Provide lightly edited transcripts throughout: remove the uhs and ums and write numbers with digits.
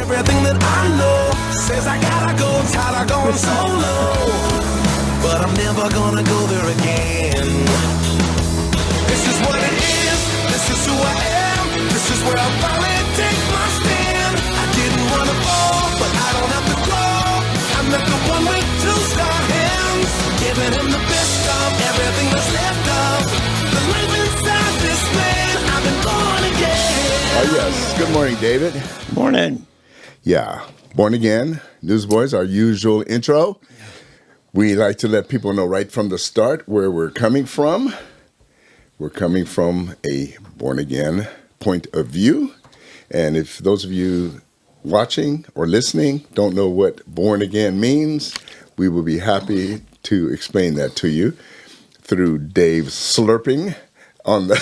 everything that I know says I gotta go, tired of going solo. But I'm never gonna go there again. This is what it is, this is who I am, this is where I finally take my stand. I didn't wanna fall, but I don't have to crawl. I'm not the one with two star hands, giving him the best of everything that's left of the life inside this man. I've been born again. Oh yes, good morning, David. Morning. Yeah, born again, Newsboys, our usual intro. We like to let people know right from the start where we're coming from. We're coming from a born-again point of view. And if those of you watching or listening don't know what born-again means, we will be happy to explain that to you through Dave's slurping on the...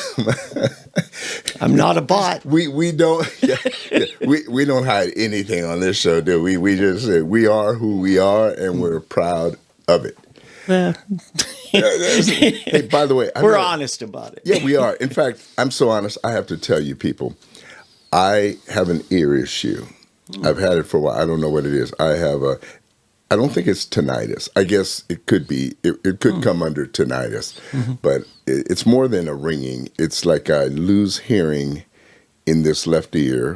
I'm not a bot. We don't we don't hide anything on this show, do we? We just say we are who we are, and we're proud of it. Hey, by the way, we're honest about it. Yeah, we are. In fact, I'm so honest, I have to tell you people, I have an ear issue. I've had it for a while. I don't know what it is. I don't think it's tinnitus. I guess it could be. It could come under tinnitus, but it's more than a ringing. It's like I lose hearing in this left ear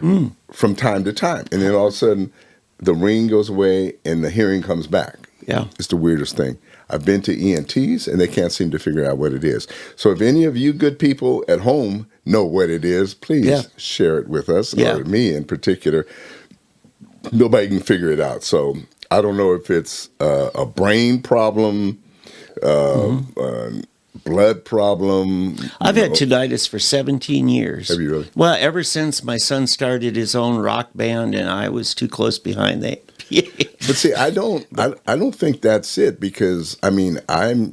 from time to time, and then all of a sudden, the ring goes away and the hearing comes back. Yeah, it's the weirdest thing. I've been to ENTs and they can't seem to figure out what it is. So if any of you good people at home know what it is, please share it with us, or me in particular. Nobody can figure it out. So I don't know if it's a brain problem, blood problem. I've had tinnitus for 17 years. Have you really? Well, ever since my son started his own rock band and I was too close behind the... But see, I don't think that's it, because I mean, I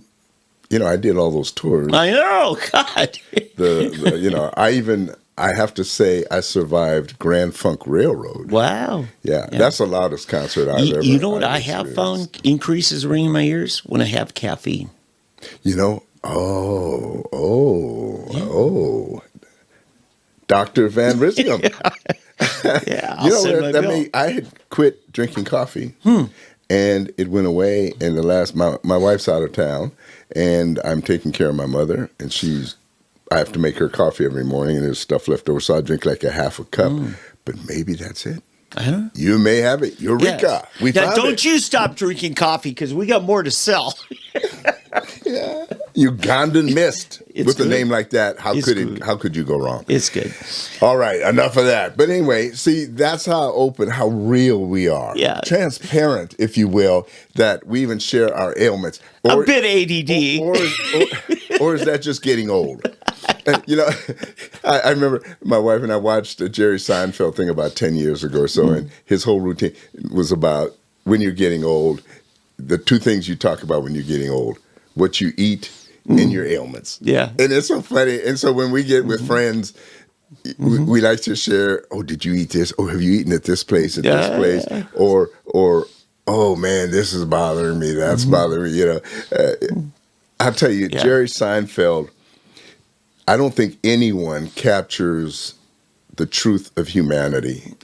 did all those tours. I know, God. I have to say I survived Grand Funk Railroad. Wow. Yeah, that's the loudest concert I've ever. You know what I have found increases ringing in my ears? When I have caffeine. Dr. Van Riscom. Yeah, I had quit drinking coffee, and it went away. And my wife's out of town, and I'm taking care of my mother, and I have to make her coffee every morning, and there's stuff left over, so I drink like a half a cup. But maybe that's it. I don't know. You may have it. Eureka! Yes. Now, don't you stop drinking coffee, because we got more to sell. Yeah. Ugandan mist. With good. a name like that, how good. could you go wrong? It's good. All right, enough of that. But anyway, see, that's how open, how real we are. Yeah. Transparent, if you will, that we even share our ailments. A bit ADD. Or is that just getting old? I remember my wife and I watched a Jerry Seinfeld thing about 10 years ago or so, and his whole routine was about when you're getting old, the two things you talk about when you're getting old: what you eat and your ailments. Yeah. And it's so funny. And so when we get with friends, we like to share, oh, did you eat this? Oh, have you eaten at this place, this place? Or, oh, man, this is bothering me. That's bothering me. I'll tell you, Jerry Seinfeld, I don't think anyone captures the truth of humanity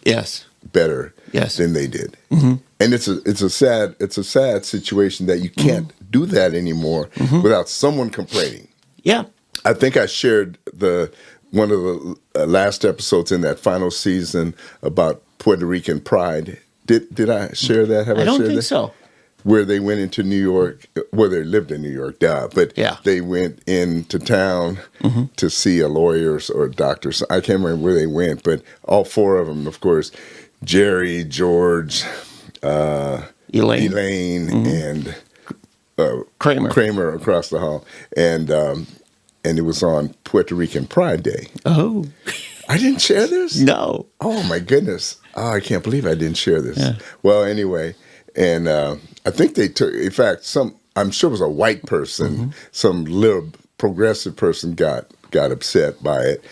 better than they did. And it's a sad situation that you can't do that anymore without someone complaining. Yeah. I think I shared one of the last episodes in that final season about Puerto Rican pride. Did I share that? Have I don't shared think that? so. Where they went into New York, well, they lived in New York, but they went into town to see a lawyer or a doctor. So I can't remember where they went, but all four of them, of course, Jerry, George, Elaine, and Kramer across the hall, and it was on Puerto Rican Pride Day. Oh, I didn't share this? No. Oh my goodness! Oh, I can't believe I didn't share this. Yeah. Well, anyway, and I think they took. In fact, I'm sure it was a white person, some little progressive person got upset by it,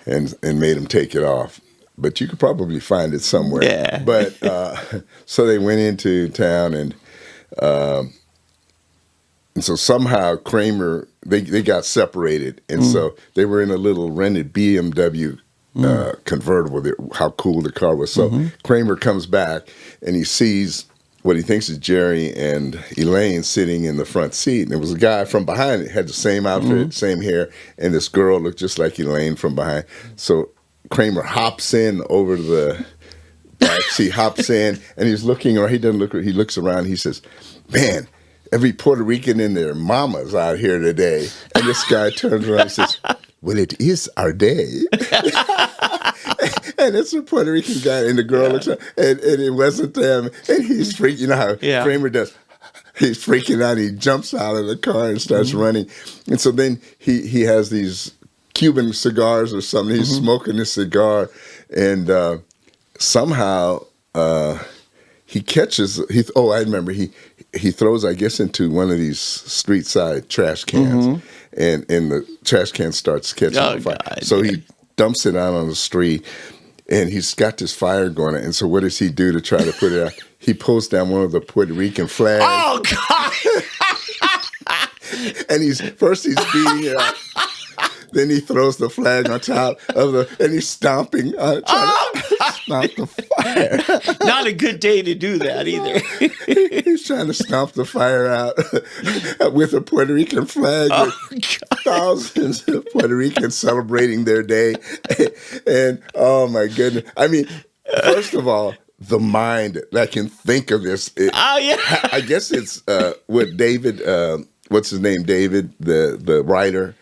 and made him take it off. But you could probably find it somewhere. Yeah. But so they went into town, and so somehow Kramer, they got separated, and so they were in a little rented BMW convertible, how cool the car was. So Kramer comes back and he sees what he thinks is Jerry and Elaine sitting in the front seat. And there was a guy from behind that had the same outfit, same hair, and this girl looked just like Elaine from behind. So Kramer hops in over to the back seat, hops in, and he's looking around. He doesn't look, he looks around, he says, man, every Puerto Rican and their mamas out here today. And this guy turns around and says, well, it is our day. And it's a Puerto Rican guy, and the girl looks up, and it wasn't them. And he's freaking, you know how Kramer does. He's freaking out. He jumps out of the car and starts running. And so then he has these Cuban cigars or something. He's smoking a cigar, and somehow he catches. I remember he throws, I guess, into one of these street side trash cans, and the trash can starts catching on fire. God, so he dumps it out on the street. And he's got this fire going on. And so what does he do to try to put it out? He pulls down one of the Puerto Rican flags. Oh, God. And he's beating it up. Then he throws the flag on top and he's stomping, trying to stomp the fire. Not a good day to do that either. He's trying to stomp the fire out with a Puerto Rican flag. Oh, thousands of Puerto Ricans celebrating their day. And, oh, my goodness. I mean, first of all, the mind that can think of this. I guess it's what David, what's his name, David, the writer.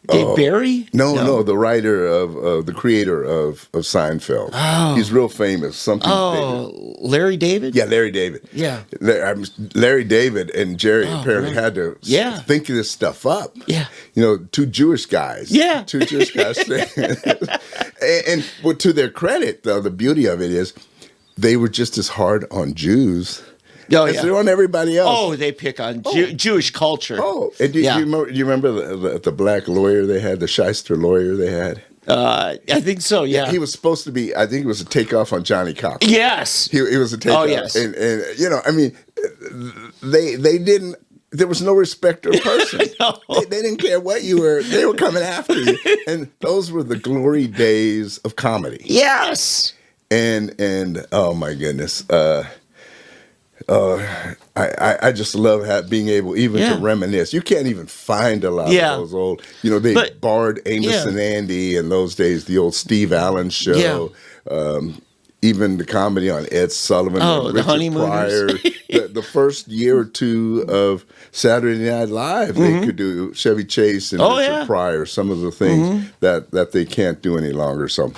Dave Barry? No, the writer of the creator of Seinfeld. Oh. He's real famous. David. Larry David? Yeah, Larry David. Yeah. Larry David and Jerry apparently had to think this stuff up. Yeah. You know, two Jewish guys. Yeah. Two Jewish guys. and to their credit, though, the beauty of it is they were just as hard on Jews as they're on everybody else. Oh, they pick on Jewish culture. Oh, and do you remember the black lawyer they had, the shyster lawyer they had? I think so, yeah. He was supposed to be, I think it was a takeoff on Johnny Cochran. Yes. He was a takeoff. Oh, yes. And you know, I mean, they didn't, there was no respect of person. No. They didn't care what you were. They were coming after you. And those were the glory days of comedy. Yes. And oh, my goodness. I just love being able even to reminisce. You can't even find a lot of those old, you know, they borrowed Amos and Andy in those days, the old Steve Allen show, even the comedy on Ed Sullivan, and the Richard Pryor. The first year or two of Saturday Night Live, they could do Chevy Chase and Richard Pryor, some of the things that they can't do any longer. So,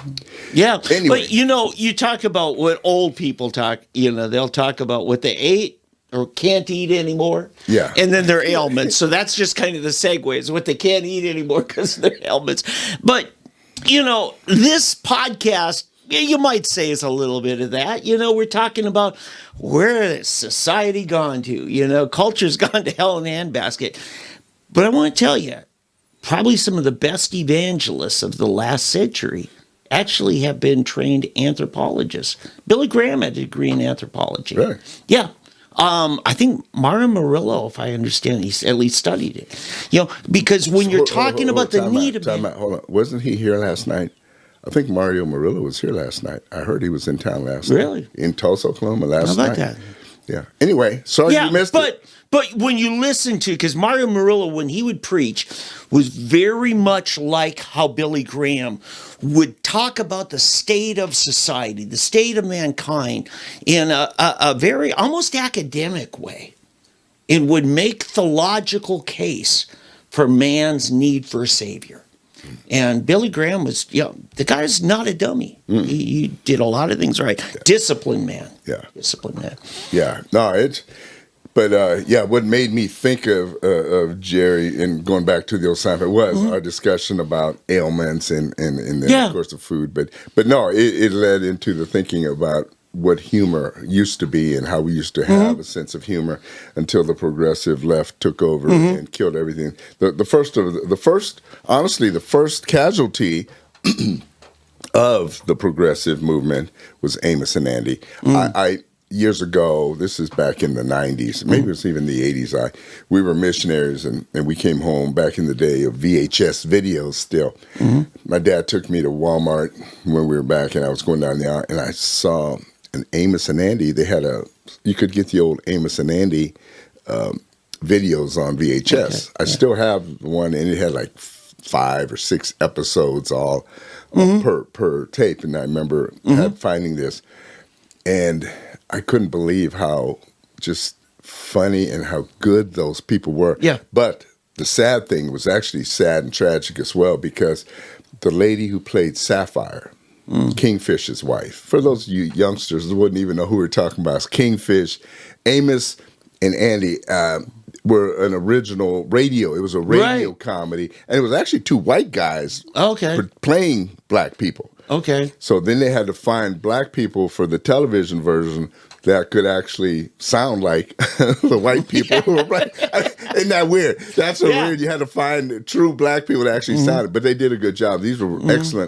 anyway. But you know, you talk about what old people talk, you know, they'll talk about what they ate or can't eat anymore. Yeah. And then their ailments. So that's just kind of the segues, what they can't eat anymore because of their ailments. But, you know, this podcast, you might say is a little bit of that. You know, we're talking about where has society gone to? You know, culture's gone to hell in a handbasket. But I want to tell you, probably some of the best evangelists of the last century actually have been trained anthropologists. Billy Graham had a degree in anthropology. Really? Yeah. I think Mario Murillo, if I understand, he's at least studied it. You know, because when you're talking about the need of... Hold on. Wasn't he here last night? I think Mario Murillo was here last night. I heard he was in town last night. Really? In Tulsa, Oklahoma last night. How about that? Yeah. Anyway, sorry you missed it. But when you listen to, because Mario Murillo, when he would preach, was very much like how Billy Graham would talk about the state of society, the state of mankind, in a very almost academic way, and would make the logical case for man's need for a savior. And Billy Graham was, the guy's not a dummy. He did a lot of things right. Yeah. Disciplined man. Yeah. Disciplined man. Yeah. No, what made me think of Jerry and going back to the old Seinfeld was our discussion about ailments and then, of course, the food. But no, it led into the thinking about what humor used to be and how we used to have a sense of humor until the progressive left took over and killed everything. The first casualty of the progressive movement was Amos and Andy. years ago, this is back in the 90s, maybe it was even the 80s, we were missionaries and we came home back in the day of VHS videos still. My dad took me to Walmart when we were back, and I was going down the aisle, and I saw an Amos and Andy. They had you could get the old Amos and Andy videos on VHS. I still have one, and it had like 5 or 6 episodes all per tape. And I remember finding this, and I couldn't believe how just funny and how good those people were. Yeah. But the sad thing was actually sad and tragic as well, because the lady who played Sapphire, Kingfish's wife, for those of you youngsters who wouldn't even know who we're talking about, it's Kingfish, Amos and Andy were an original radio. It was a radio comedy, and it was actually 2 white guys playing black people. Okay. So then they had to find black people for the television version that could actually sound like the white people who were black. Isn't that weird? That's so weird. You had to find true black people that actually sounded, but they did a good job. These were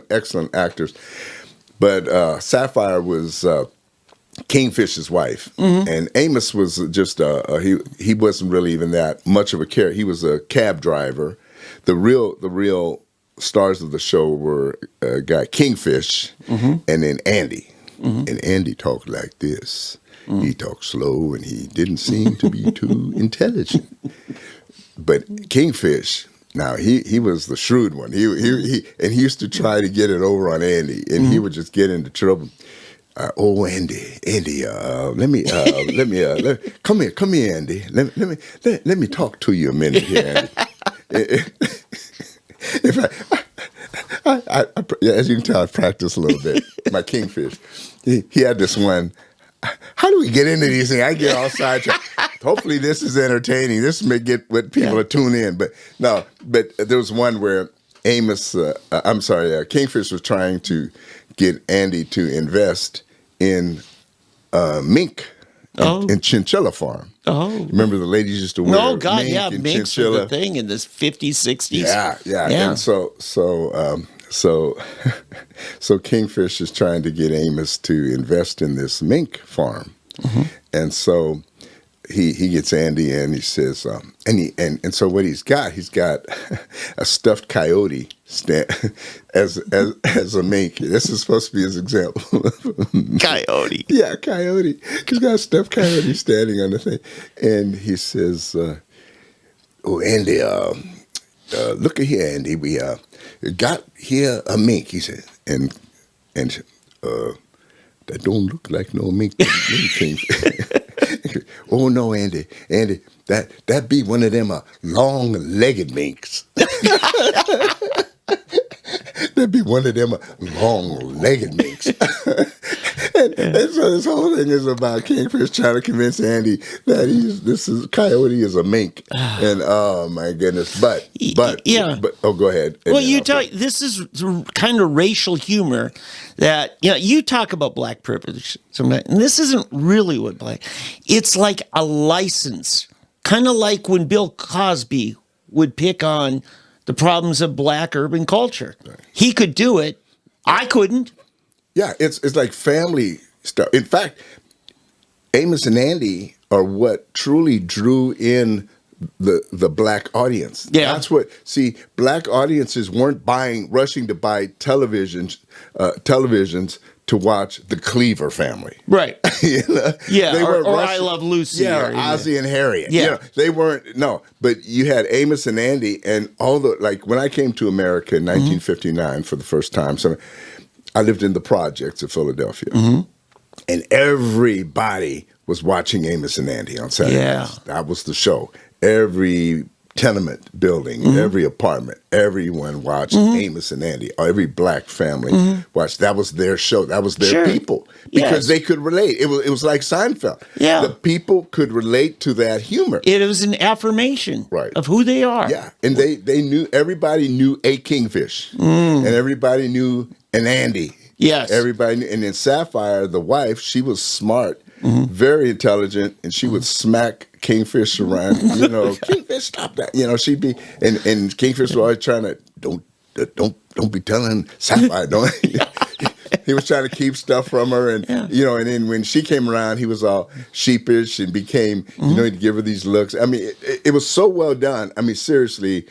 excellent actors. But Sapphire was Kingfish's wife, and Amos was just he wasn't really even that much of a character. He was a cab driver. The real stars of the show were a guy Kingfish, and then Andy. And Andy talked like this. He talked slow, and he didn't seem to be too intelligent. But Kingfish, now he was the shrewd one. He used to try to get it over on Andy, and he would just get into trouble. Andy, come here, Andy. Let me talk to you a minute here, Andy. As you can tell, I practiced a little bit. My Kingfish, he had this one. How do we get into these things? I get all sidetracked. Hopefully, this is entertaining. This may get what people are tune in. But no, but there was one where Kingfish was trying to get Andy to invest in mink and chinchilla farm. Oh, remember the ladies used to wear mink and minks chinchilla. Were the thing in the 50s, 60s. Yeah. And so Kingfish is trying to get Amos to invest in this mink farm, and so he gets Andy in. He says, and so what he's got a stuffed coyote as a mink. This is supposed to be his example. Coyote. Yeah, coyote. He's got a stuffed coyote standing on the thing, and he says, Andy, look at here, Andy. We got here a mink. He said, and that don't look like no mink. Oh no, Andy, that be one of them long-legged minks. That'd be one of them long-legged minks. and so this whole thing is about Kingfish trying to convince Andy that Coyote is a mink. And oh my goodness, but go ahead. Well, this is kind of racial humor that you talk about black privilege sometimes, and this isn't really what black. It's like a license, kind of like when Bill Cosby would pick on the problems of black urban culture. Right. He could do it. I couldn't. Yeah, it's like family stuff. In fact, Amos and Andy are what truly drew in the black audience. Yeah. That's what, black audiences weren't rushing to buy televisions to watch the Cleaver Family. Right. Yeah, they or I Love Lucy. Yeah, or Ozzie and Harriet. Yeah. They weren't, but you had Amos and Andy and all when I came to America in 1959 for the first time, so I lived in the projects of Philadelphia, and everybody was watching Amos and Andy on Saturdays. Yeah. That was the show. Every tenement building, every apartment, everyone watched Amos and Andy. Every black family watched. That was their show. That was their people because they could relate. It was like Seinfeld. Yeah, the people could relate to that humor. It was an affirmation of who they are. Yeah, and they knew. Everybody knew a Kingfish, and everybody knew an Andy. Yes, everybody knew. And then Sapphire, the wife, she was smart, very intelligent, and she would smack Kingfish around, Kingfish, stop that. She'd be, and Kingfish was always trying to, don't be telling Sapphire, He was trying to keep stuff from her, and Yeah. and then when she came around, he was all sheepish and became, he'd give her these looks. I mean, it was so well done. I mean, seriously,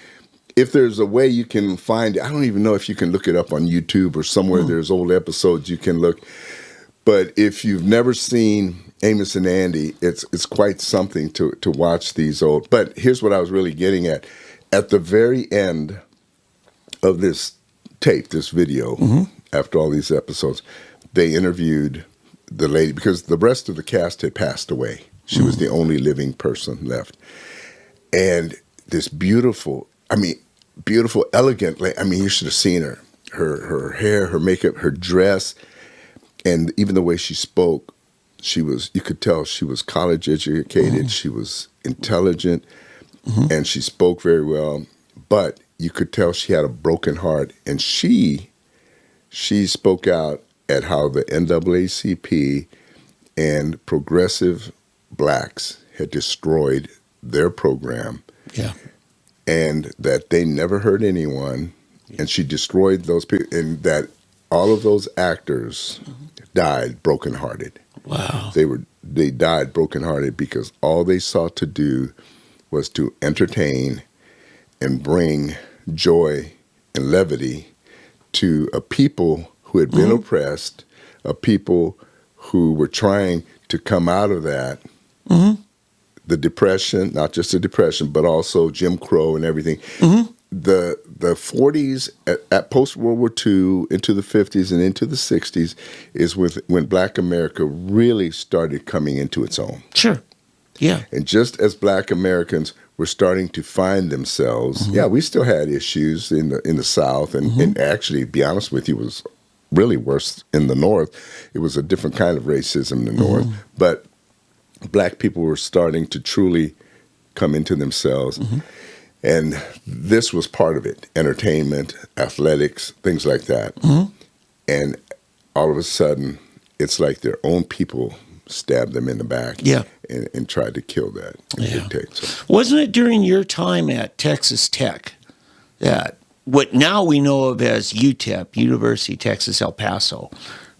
if there's a way you can find it, I don't even know if you can look it up on YouTube or somewhere. There's old episodes you can look. But if you've never seen Amos and Andy, it's quite something to watch these old. But here's what I was really getting at. At the very end of this tape, this video, after all these episodes, they interviewed the lady because the rest of the cast had passed away. She was the only living person left. And this beautiful, elegant lady. I mean, you should have seen her. Her hair, her makeup, her dress, and even the way she spoke, you could tell she was college educated, she was intelligent, and she spoke very well, but you could tell she had a broken heart, and she spoke out at how the NAACP and progressive blacks had destroyed their program. Yeah. And that they never hurt anyone, and she destroyed those people, and that all of those actors died brokenhearted. Wow. They died brokenhearted because all they sought to do was to entertain and bring joy and levity to a people who had been oppressed, a people who were trying to come out of that, the Depression, not just the Depression, but also Jim Crow and everything. The 40s, at post-World War II, into the 50s and into the 60s, is when Black America really started coming into its own. Sure. Yeah. And just as Black Americans were starting to find themselves, we still had issues in the South, and actually, to be honest with you, it was really worse in the North. It was a different kind of racism in the North, but Black people were starting to truly come into themselves. And this was part of it, entertainment, athletics, things like that. And all of a sudden, it's like their own people stabbed them in the back and tried to kill that dictate. So. Wasn't it during your time at Texas Tech that what now we know of as UTEP, University of Texas El Paso,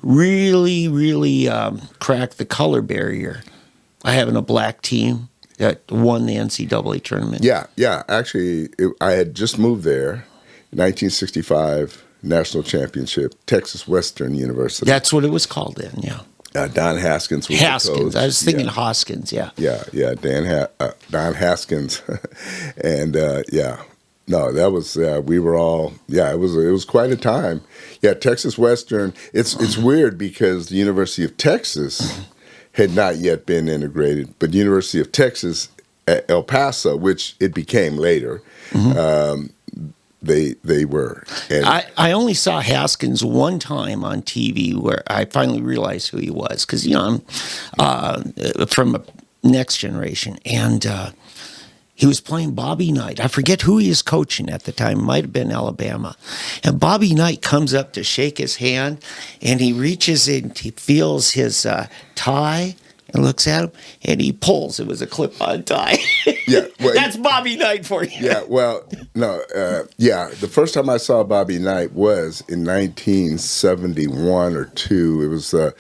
really, really cracked the color barrier by having a black team that won the NCAA tournament? Yeah. Actually, I had just moved there, 1965 national championship, Texas Western University. That's what it was called then, yeah. Don Haskins was the coach. I was thinking Hoskins, yeah. Yeah, Don Haskins. And, no, that was, we were all, it was quite a time. Yeah, Texas Western, it's weird because the University of Texas had not yet been integrated, but University of Texas at El Paso, which it became later, they were. And I only saw Haskins one time on TV where I finally realized who he was because, I'm from a next generation, and he was playing Bobby Knight. I forget who he was coaching at the time. It might have been Alabama. And Bobby Knight comes up to shake his hand, and he reaches in, he feels his tie and looks at him, and he pulls. It was a clip-on tie. Yeah, well, that's Bobby Knight for you. Yeah, well, no, the first time I saw Bobby Knight was in 1971 or 2. It was a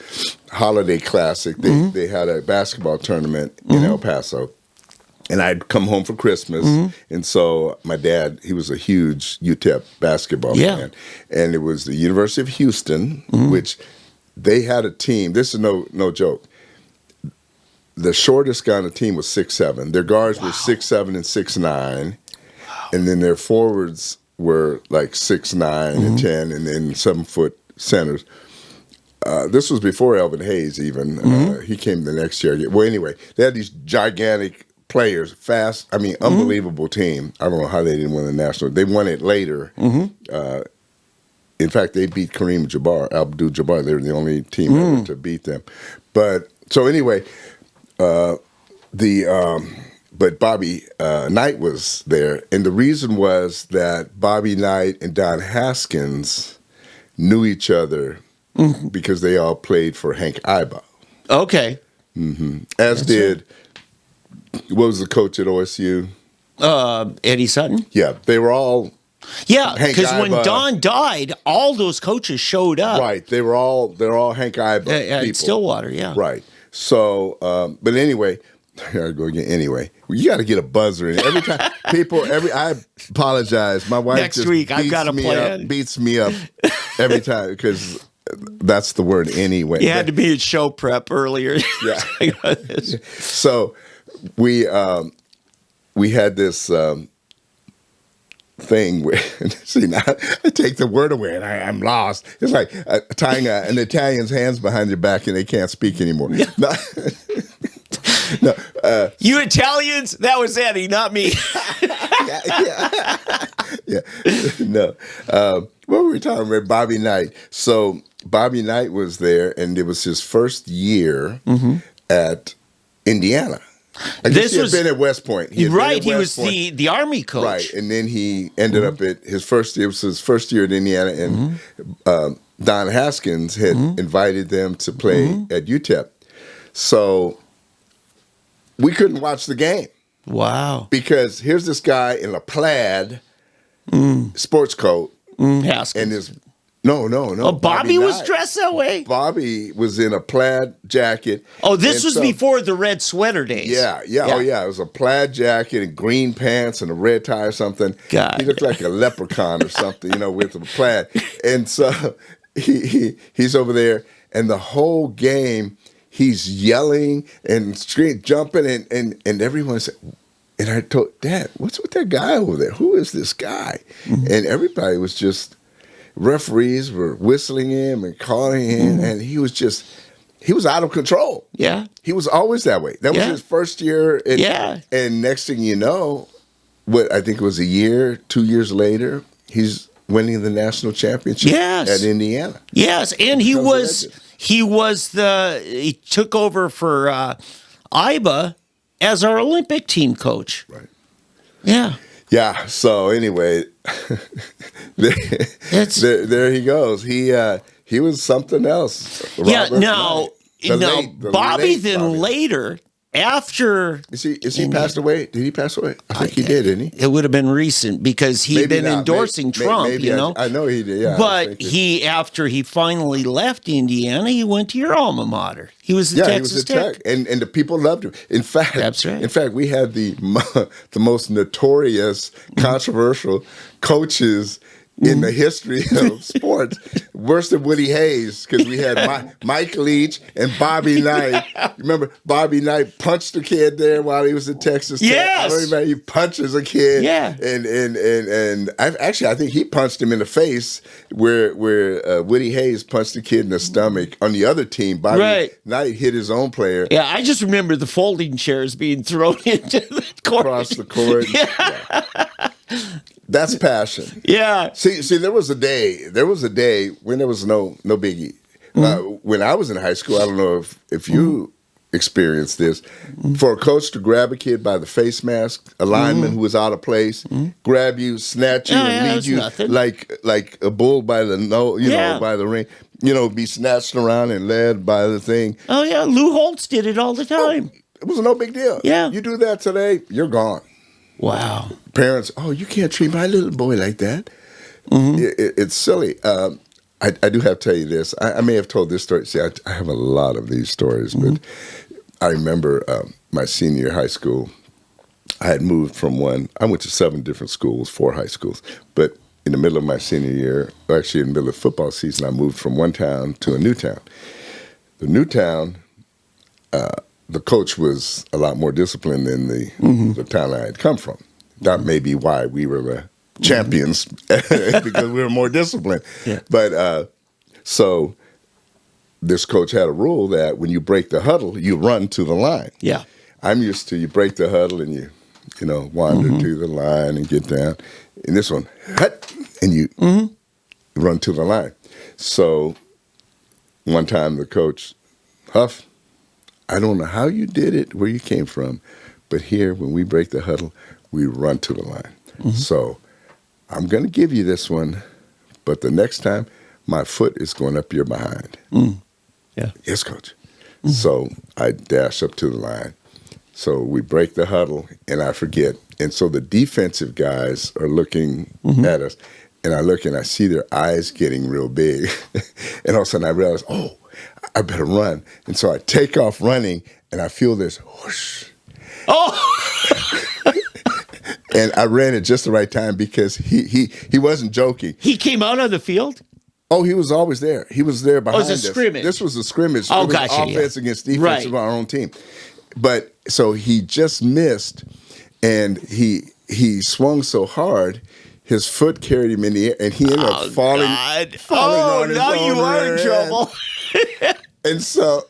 holiday classic. They had a basketball tournament in El Paso. And I'd come home for Christmas, and so my dad, he was a huge UTEP basketball fan. And it was the University of Houston, which they had a team. This is no joke. The shortest guy on the team was 6'7". Their guards were 6'7" and 6'9", and then their forwards were like 6'9" and 10, and then 7-foot centers. This was before Elvin Hayes even. He came the next year. Well, anyway, they had these gigantic players, fast, unbelievable team. I don't know how they didn't win the national. They won it later. In fact, they beat Kareem Abdul-Jabbar. They were the only team ever to beat them. But so anyway, but Bobby Knight was there, and the reason was that Bobby Knight and Don Haskins knew each other because they all played for Hank Iba. Okay. As did. What was the coach at OSU? Eddie Sutton? Yeah, they were all Yeah, Hank because when Iba. Don died, all those coaches showed up. Right. They're all Hank Iba At people. Stillwater, yeah. Right. So, but anyway, I gotta go again. Anyway, you got to get a buzzer in every time. I apologize. My wife Next week, I've got a plan. Beats me up every time because that's the word anyway. You had to be at show prep earlier. Yeah. So we had this thing where, see, now I take the word away and I'm lost. It's like tying an Italian's hands behind your back and they can't speak anymore. No, you Italians, that was Eddie, not me. yeah. No. What were we talking about? Bobby Knight. So Bobby Knight was there, and it was his first year at Indiana. I guess he had been at West Point. He was the Army coach. Right, and then he ended up at his first year. It was his first year at Indiana, and Don Haskins had invited them to play at UTEP. So we couldn't watch the game. Wow. Because here's this guy in a plaid sports coat. Haskins. And his No. Oh, Bobby was dressed that way? Bobby was in a plaid jacket. Oh, this was before the red sweater days. Yeah. Oh, yeah. It was a plaid jacket and green pants and a red tie or something. God. He looked like a leprechaun or something, with a plaid. And so he's over there, and the whole game he's yelling and jumping, and everyone said, and I told Dad, what's with that guy over there? Who is this guy? And everybody was just, referees were whistling him and calling him, and he was out of control. Yeah. He was always that way. That was his first year. And next thing you know, what I think it was 2 years later, he's winning the national championship at Indiana. Yes, and he took over for Iba as our Olympic team coach. Right. Yeah. Yeah. So anyway, there he goes. He was something else. Bobby later. After is he passed away? Did he pass away? I think he did, didn't he? It would have been recent because he'd been endorsing Trump. Maybe I know he did. Yeah, but after he finally left Indiana, he went to your alma mater. He was the Texas Tech, and the people loved him. In fact, that's right. In fact, we had the most notorious, controversial coaches in the history of sports, worse than Woody Hayes, because we had Mike Leach and Bobby Knight. Remember, Bobby Knight punched a kid there while he was at Texas Tech. Yes. I don't remember, he punches a kid. Yeah. And I think he punched him in the face where Woody Hayes punched the kid in the stomach. On the other team, Bobby Knight hit his own player. Yeah, I just remember the folding chairs being thrown into the court. Across the court. Yeah. That's passion. Yeah. See, there was a day when there was no biggie. When I was in high school, I don't know if you experienced this, for a coach to grab a kid by the face mask, a lineman who was out of place, grab you, snatch you, and lead you like a bull by the nose, by the ring, be snatched around and led by the thing. Oh yeah, Lou Holtz did it all the time. It was no big deal. Yeah. You do that today, you're gone. Wow. Parents, you can't treat my little boy like that. It's silly. I do have to tell you this. I may have told this story. See, I have a lot of these stories, but I remember my senior year of high school, I had moved from I went to 7 different schools, 4 high schools, but in the middle of my senior year, actually in the middle of football season, I moved from one town to a new town. The new town, the coach was a lot more disciplined than the town I had come from. That may be why we were the champions, because we were more disciplined. Yeah. But so this coach had a rule that when you break the huddle, you run to the line. Yeah. I'm used to you break the huddle and you wander to the line and get down. And this one, and you run to the line. So one time the coach, Huff, I don't know how you did it, where you came from, but here, when we break the huddle, we run to the line. So I'm going to give you this one, but the next time, my foot is going up your behind. Yeah. Yes, coach. So I dash up to the line. So we break the huddle, and I forget. And so the defensive guys are looking at us, and I look and I see their eyes getting real big. And all of a sudden I realize, oh, I better run. And so I take off running, and I feel this whoosh. Oh! And I ran at just the right time because he wasn't joking. He came out on the field? Oh, he was always there. He was there behind us. It was a scrimmage. This was a scrimmage. Oh, it was gotcha. Offense against defense of our own team. But so he just missed, and he swung so hard, his foot carried him in the air, and he ended up falling on his now own you are in hand. trouble. And so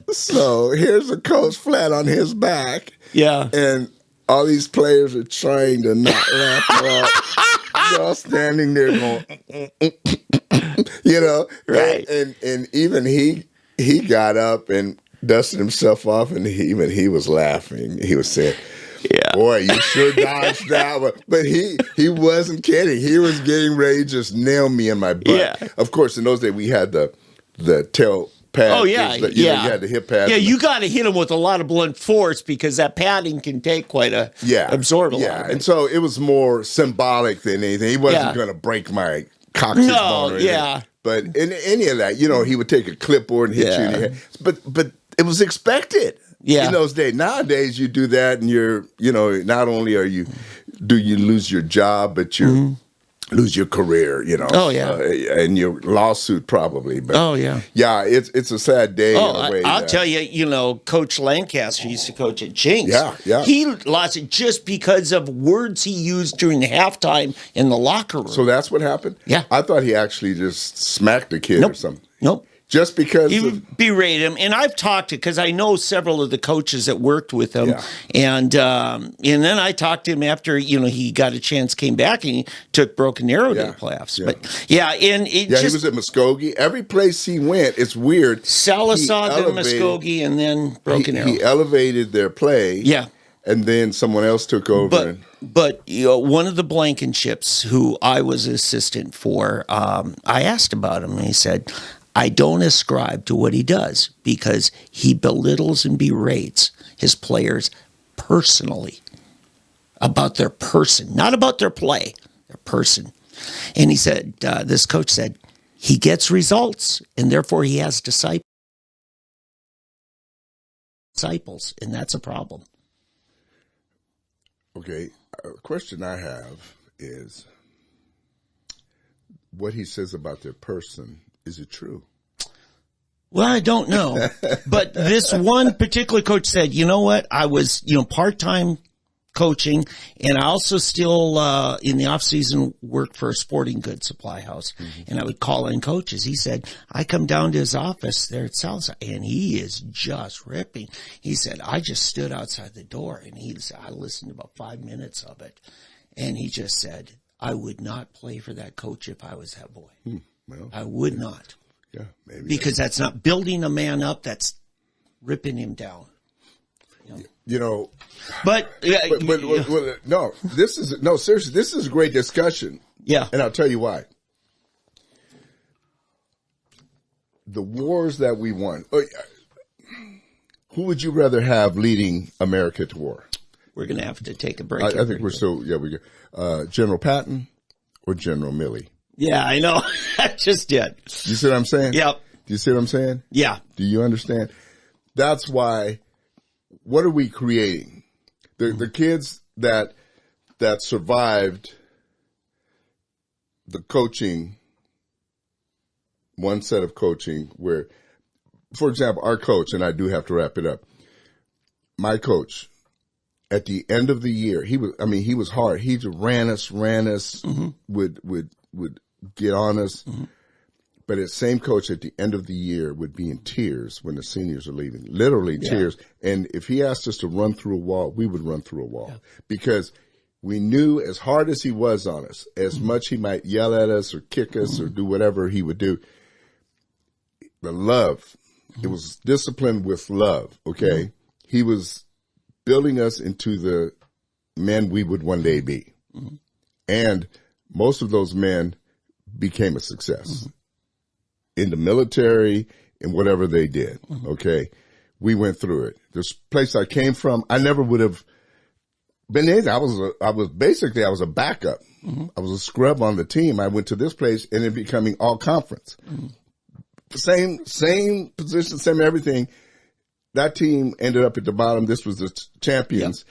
here's a coach flat on his back. Yeah. And all these players are trying to not laugh off. They're all standing there going, you know. Right. And even he got up and dusted himself off, and even he was laughing. He was saying, yeah, boy, you sure dodged that one. But he wasn't kidding. He was getting ready to just nail me in my butt. Yeah. Of course, in those days, we had the tail pad. Oh, yeah, you had the hip pad. Yeah, you got to hit him with a lot of blunt force because that padding can take quite a absorb a lot. Yeah, and so it was more symbolic than anything. He wasn't going to break my coccyx bone or anything. Yeah. But in any of that, he would take a clipboard and hit you in the head. But it was expected. Yeah. In those days. Nowadays, you do that, and you're, not only do you lose your job, but you lose your career, Oh, yeah. And your lawsuit probably. But, oh, yeah. Yeah, it's a sad day. Oh, in a way, I'll tell you, Coach Lancaster used to coach at Jinx. Yeah. He lost it just because of words he used during the halftime in the locker room. So that's what happened? Yeah. I thought he actually just smacked the kid or something. Nope. Just because he berated him, and I've talked to because I know several of the coaches that worked with him, and then I talked to him after he got a chance, came back, and he took Broken Arrow to the playoffs. But he was at Muskogee. Every place he went, it's weird. Sallisaw, then Muskogee, and then Broken Arrow. He elevated their play, and then someone else took over. But one of the Blankenships, who I was assistant for, I asked about him, and he said, I don't ascribe to what he does because he belittles and berates his players personally about their person, not about their play, their person. And he said, this coach said, he gets results and therefore he has disciples, and that's a problem. Okay, a question I have is what he says about their person. Is it true? Well, I don't know. But this one particular coach said, you know what? I was, part-time coaching, and I also still, in the off-season, worked for a sporting goods supply house. And I would call in coaches. He said, I come down to his office there at Salsa, and he is just ripping. He said, I just stood outside the door, and I listened to about 5 minutes of it. And he just said, I would not play for that coach if I was that boy. Well, I would not. Yeah, maybe. Because that's not building a man up, that's ripping him down. But no, seriously, this is a great discussion. Yeah. And I'll tell you why. The wars that we won, who would you rather have leading America to war? We're going to have to take a break. I think we're still, we go. General Patton or General Milley? Yeah, I know. I just did. You see what I'm saying? Yep. Do you see what I'm saying? Yeah. Do you understand? That's why, what are we creating? The kids that survived the coaching, one set of coaching where, for example, our coach, and I do have to wrap it up, my coach, at the end of the year, he was hard. He just ran us, would get on us. But the same coach at the end of the year would be in tears when the seniors are leaving, literally tears. And if he asked us to run through a wall, we would run through a wall because we knew as hard as he was on us, as much he might yell at us or kick us or do whatever he would do, the love, it was discipline with love. Okay. He was building us into the men we would one day be. And most of those men became a success in the military and whatever they did. Okay. We went through it. This place I came from, I never would have I was a backup. Mm-hmm. I was a scrub on the team. I went to this place and it becoming all conference. Mm-hmm. Same position, same everything. That team ended up at the bottom. This was the champions.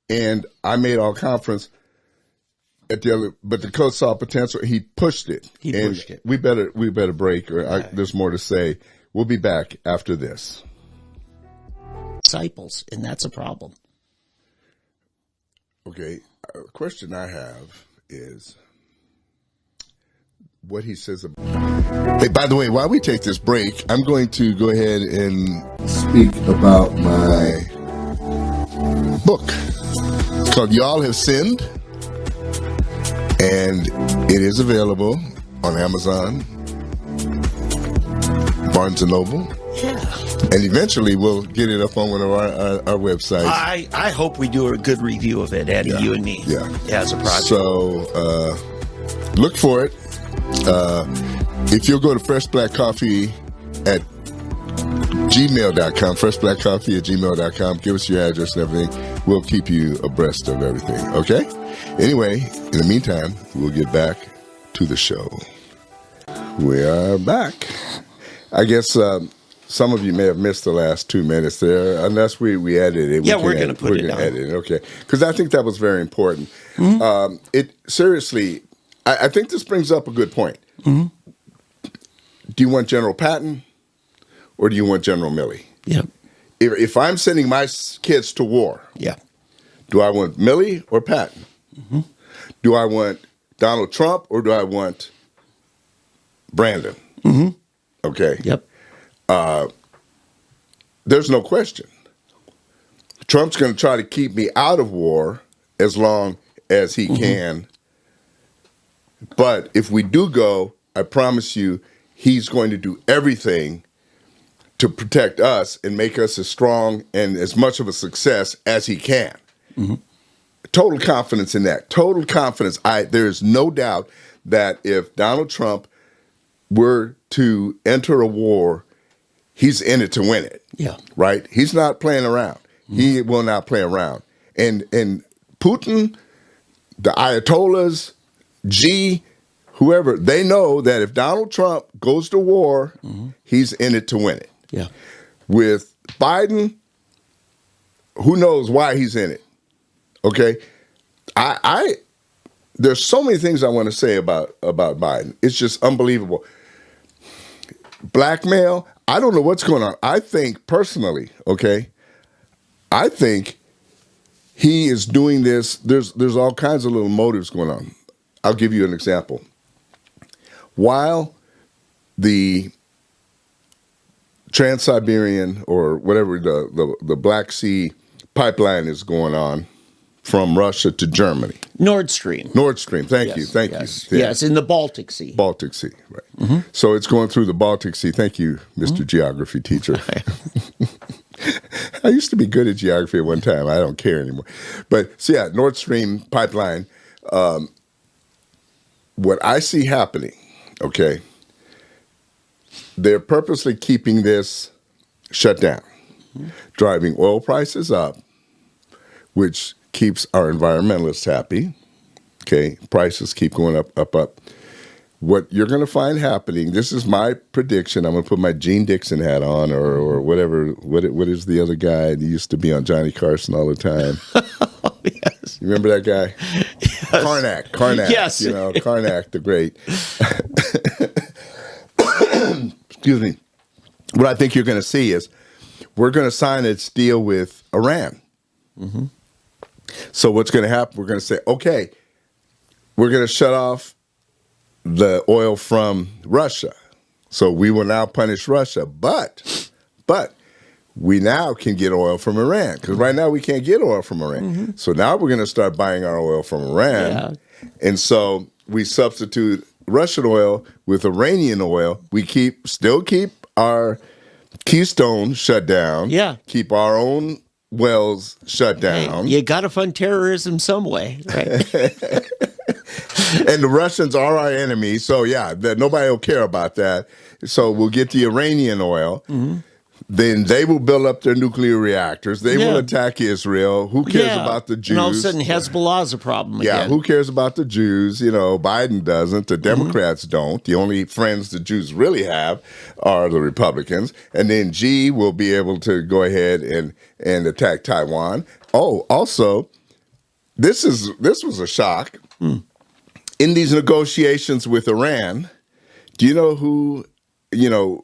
Yep. And I made all conference at the other, but the coach saw potential. He pushed it. We better break, there's more to say. We'll be back after this. Disciples, and that's a problem. Okay. A question I have is what he says about. Hey, by the way, while we take this break, I'm going to go ahead and speak about my book. It's called Y'all Have Sinned, and it is available on Amazon, Barnes & Noble. Yeah. And eventually we'll get it up on one of our websites. I hope we do a good review of it, Eddie, you and me. Yeah. As a project. So look for it. If you'll go to freshblackcoffee at gmail.com, freshblackcoffee at gmail.com, give us your address and everything. We'll keep you abreast of everything, okay? Anyway, in the meantime, we'll get back to the show. We are back. I guess some of you may have missed the last 2 minutes there, unless we edit it. We're going to put it down. Edit it, okay? Because I think that was very important. Mm-hmm. Seriously, I think this brings up a good point. Mm-hmm. Do you want General Patton or do you want General Milley? Yeah. If I'm sending my kids to war, do I want Milley or Patton? Mm-hmm. Do I want Donald Trump or do I want Brandon? Mm-hmm. Okay. Yep. There's no question. Trump's going to try to keep me out of war as long as he can. But if we do go, I promise you, he's going to do everything to protect us and make us as strong and as much of a success as he can. Mm-hmm. Total confidence in that. Total confidence. There's no doubt that if Donald Trump were to enter a war, he's in it to win it. Yeah. Right? He's not playing around. Mm-hmm. He will not play around. And Putin, the Ayatollahs, whoever, they know that if Donald Trump goes to war, he's in it to win it. Yeah. With Biden, who knows why he's in it? Okay. There's so many things I want to say about Biden. It's just unbelievable. Blackmail, I don't know what's going on. I think personally, okay, I think he is doing this. There's all kinds of little motives going on. I'll give you an example. While the Trans-Siberian or whatever the Black Sea pipeline is going on from Russia to Germany. Nord Stream. Thank you. Yes, in the Baltic Sea. Baltic Sea, right. Mm-hmm. So it's going through the Baltic Sea. Thank you, Mr. Geography teacher. I used to be good at geography at one time. I don't care anymore. But, so yeah, Nord Stream pipeline. What I see happening, okay, they're purposely keeping this shut down, driving oil prices up, which keeps our environmentalists happy. Okay, prices keep going up. What you're going to find happening, this is my prediction. I'm going to put my Gene Dixon hat on or whatever. What is the other guy that used to be on Johnny Carson all the time? Yes. You remember that guy? Yes. Karnak. Yes. Karnak the Great. Excuse me. What I think you're going to see is we're going to sign a deal with Iran. Mm-hmm. So what's going to happen? We're going to say, okay, we're going to shut off the oil from Russia. So we will now punish Russia. But we now can get oil from Iran because right now we can't get oil from Iran. Mm-hmm. So now we're going to start buying our oil from Iran. Yeah. And so we substitute Russian oil with Iranian oil. We still keep our Keystone shut down. Yeah. Keep our own wells shut down. Hey, you got to fund terrorism some way, right? And the Russians are our enemy, so yeah, nobody will care about that. So we'll get the Iranian oil. Mm-hmm. then they will build up their nuclear reactors. They will attack Israel. Who cares about the Jews? And all of a sudden, Hezbollah is a problem again. Yeah, who cares about the Jews? Biden doesn't. The Democrats don't. The only friends the Jews really have are the Republicans. And then Xi will be able to go ahead and attack Taiwan. Oh, also, this was a shock. In these negotiations with Iran, do you know who...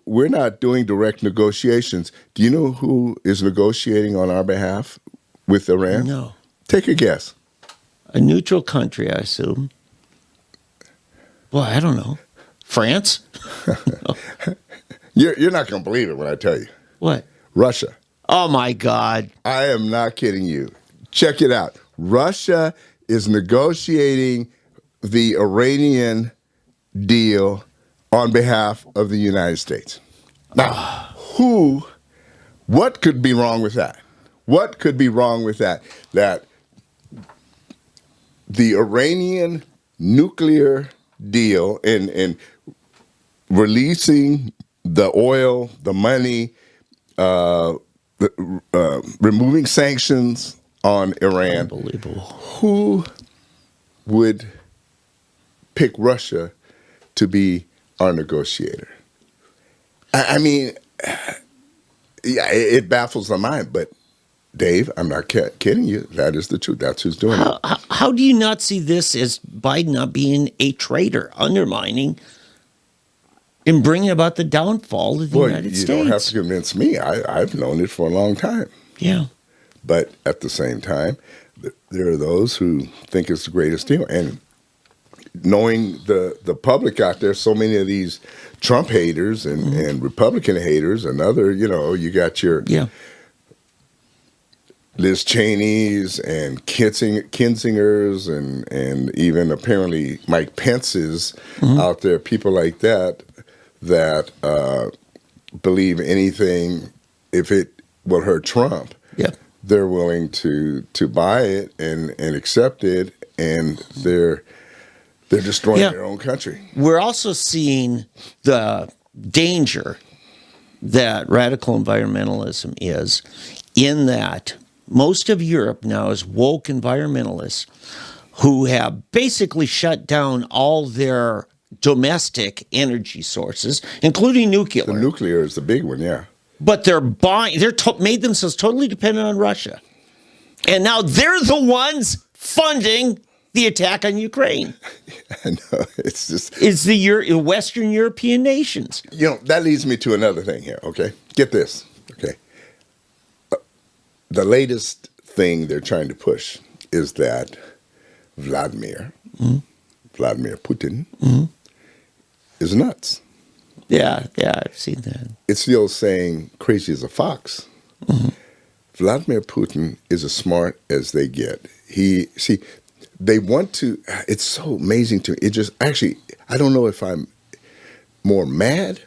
we're not doing direct negotiations. Do you know who is negotiating on our behalf with Iran? No. Take a guess. A neutral country, I assume. Well, I don't know. France? You're not going to believe it when I tell you. What? Russia. Oh, my God. I am not kidding you. Check it out. Russia is negotiating the Iranian deal on behalf of the United States. Now, what could be wrong with that? What could be wrong with that? That the Iranian nuclear deal and releasing the oil, the money, removing sanctions on Iran. Unbelievable. Who would pick Russia to be our negotiator? I mean, yeah, it baffles my mind, but Dave, I'm not kidding you. That is the truth. That's who's doing it. How do you not see this as Biden not being a traitor, undermining and bringing about the downfall of the United States? You don't have to convince me. I've known it for a long time. Yeah. But at the same time, there are those who think it's the greatest deal. And knowing the public out there, so many of these Trump haters and Republican haters and other, you got your Liz Cheney's and Kinzingers and even apparently Mike Pence's out there, people like that believe anything if it will hurt Trump. Yeah. They're willing to buy it and accept it, and they're destroying their own country. We're also seeing the danger that radical environmentalism is in that most of Europe now is woke environmentalists who have basically shut down all their domestic energy sources, including nuclear. The nuclear is the big one, yeah. But they're made themselves totally dependent on Russia. And now they're the ones funding the attack on Ukraine. I know. It's the Western European nations. That leads me to another thing here, okay? Get this, okay? The latest thing they're trying to push is that Vladimir Putin is nuts. Yeah, I've seen that. It's the old saying, crazy as a fox. Vladimir Putin is as smart as they get. They want to, it's so amazing to me. It just, actually, I don't know if I'm more mad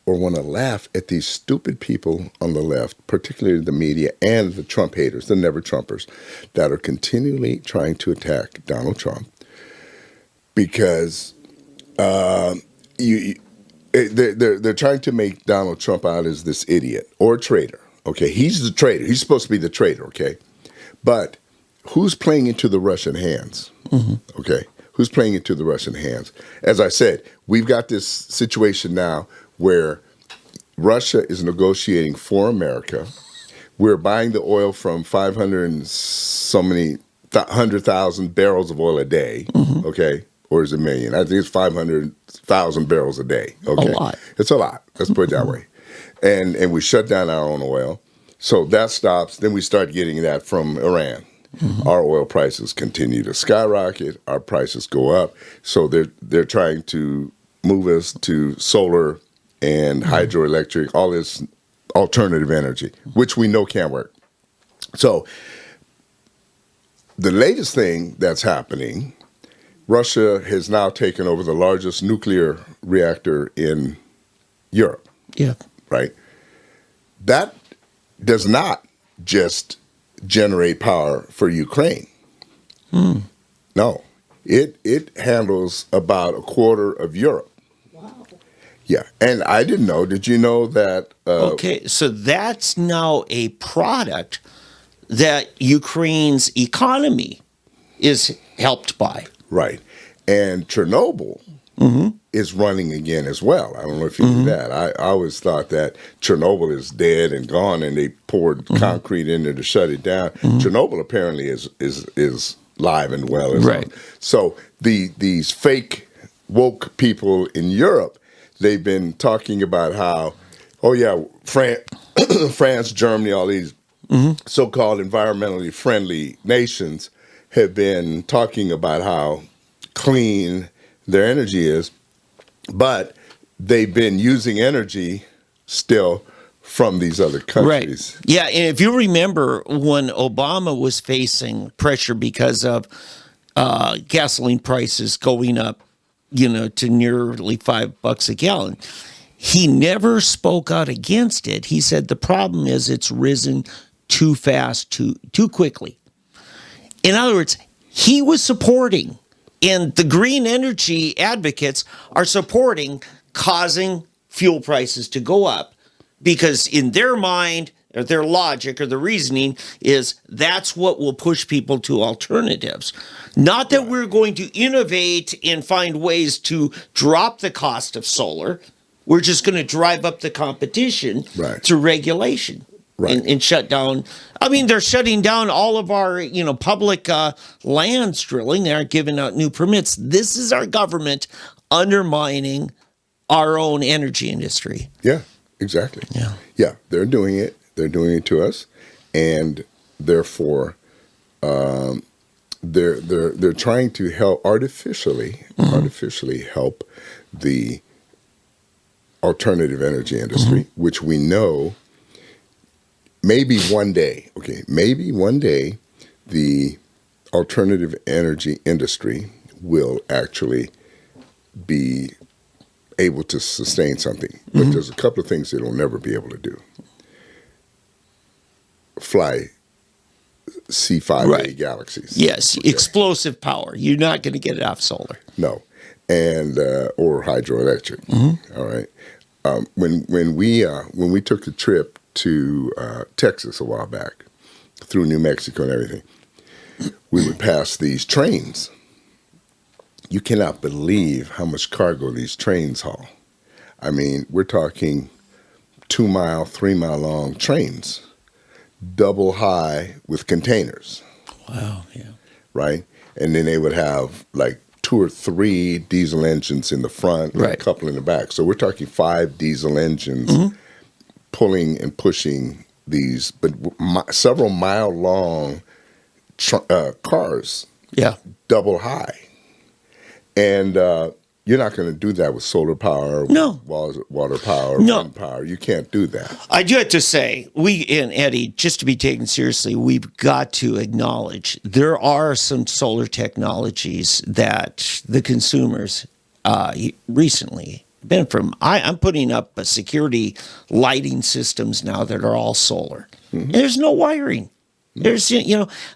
or want to laugh at these stupid people on the left, particularly the media and the Trump haters, the never Trumpers, that are continually trying to attack Donald Trump because they're trying to make Donald Trump out as this idiot or a traitor. Okay, he's the traitor. He's supposed to be the traitor. Okay, but who's playing into the Russian hands? Okay, who's playing into the Russian hands? As I said, we've got this situation now where Russia is negotiating for America. We're buying the oil from 100,000 barrels of oil a day. Okay, or is it a million? I think it's 500,000 barrels a day. Okay, a lot. It's a lot. Let's put it that way. And we shut down our own oil. So that stops. Then we start getting that from Iran. Our oil prices continue to skyrocket. Our prices go up. So they're trying to move us to solar and hydroelectric, all this alternative energy, which we know can't work. So the latest thing that's happening, Russia has now taken over the largest nuclear reactor in Europe. Yeah. Right? That does not just generate power for Ukraine. No. It handles about a quarter of Europe. Wow. Yeah, and I didn't know. Did you know that? Okay, so that's now a product that Ukraine's economy is helped by. Right, and Chernobyl is running again as well. I don't know if you knew that. I always thought that Chernobyl is dead and gone, and they poured concrete in there to shut it down. Chernobyl apparently is live and well. Right. So these fake woke people in Europe, they've been talking about how, oh yeah, France, Germany, all these so-called environmentally friendly nations have been talking about how clean their energy is, but they've been using energy still from these other countries. Right. Yeah, and if you remember when Obama was facing pressure because of gasoline prices going up, to nearly $5 a gallon, he never spoke out against it. He said the problem is it's risen too fast, too quickly. In other words, he was supporting, and the green energy advocates are supporting causing fuel prices to go up because in their mind, or their logic or the reasoning is that's what will push people to alternatives. Not that we're going to innovate and find ways to drop the cost of solar. We're just going to drive up the competition through regulation and shut down. I mean, they're shutting down all of our, public lands drilling. They aren't giving out new permits. This is our government undermining our own energy industry. Yeah, exactly. Yeah, they're doing it. They're doing it to us, and therefore, they're trying to help artificially help the alternative energy industry, which we know maybe one day, the alternative energy industry will actually be able to sustain something. But there's a couple of things it'll never be able to do. Fly C5A galaxies. Yes, explosive power. You're not going to get it off solar. No, and or hydroelectric. All right. When we took a trip to Texas a while back, through New Mexico and everything, we would pass these trains. You cannot believe how much cargo these trains haul. I mean, we're talking 2-mile, 3-mile long trains, double high with containers. Wow, yeah. Right? And then they would have like 2 or 3 diesel engines in the front and a couple in the back. So we're talking 5 diesel engines pulling and pushing these, but several mile long cars. Yeah. Double high. And you're not going to do that with solar power, water power, wind power. You can't do that. I do have to say, we and Eddie, just to be taken seriously, we've got to acknowledge there are some solar technologies that the consumers recently been from. I'm putting up security lighting systems now that are all solar. There's no wiring. There's,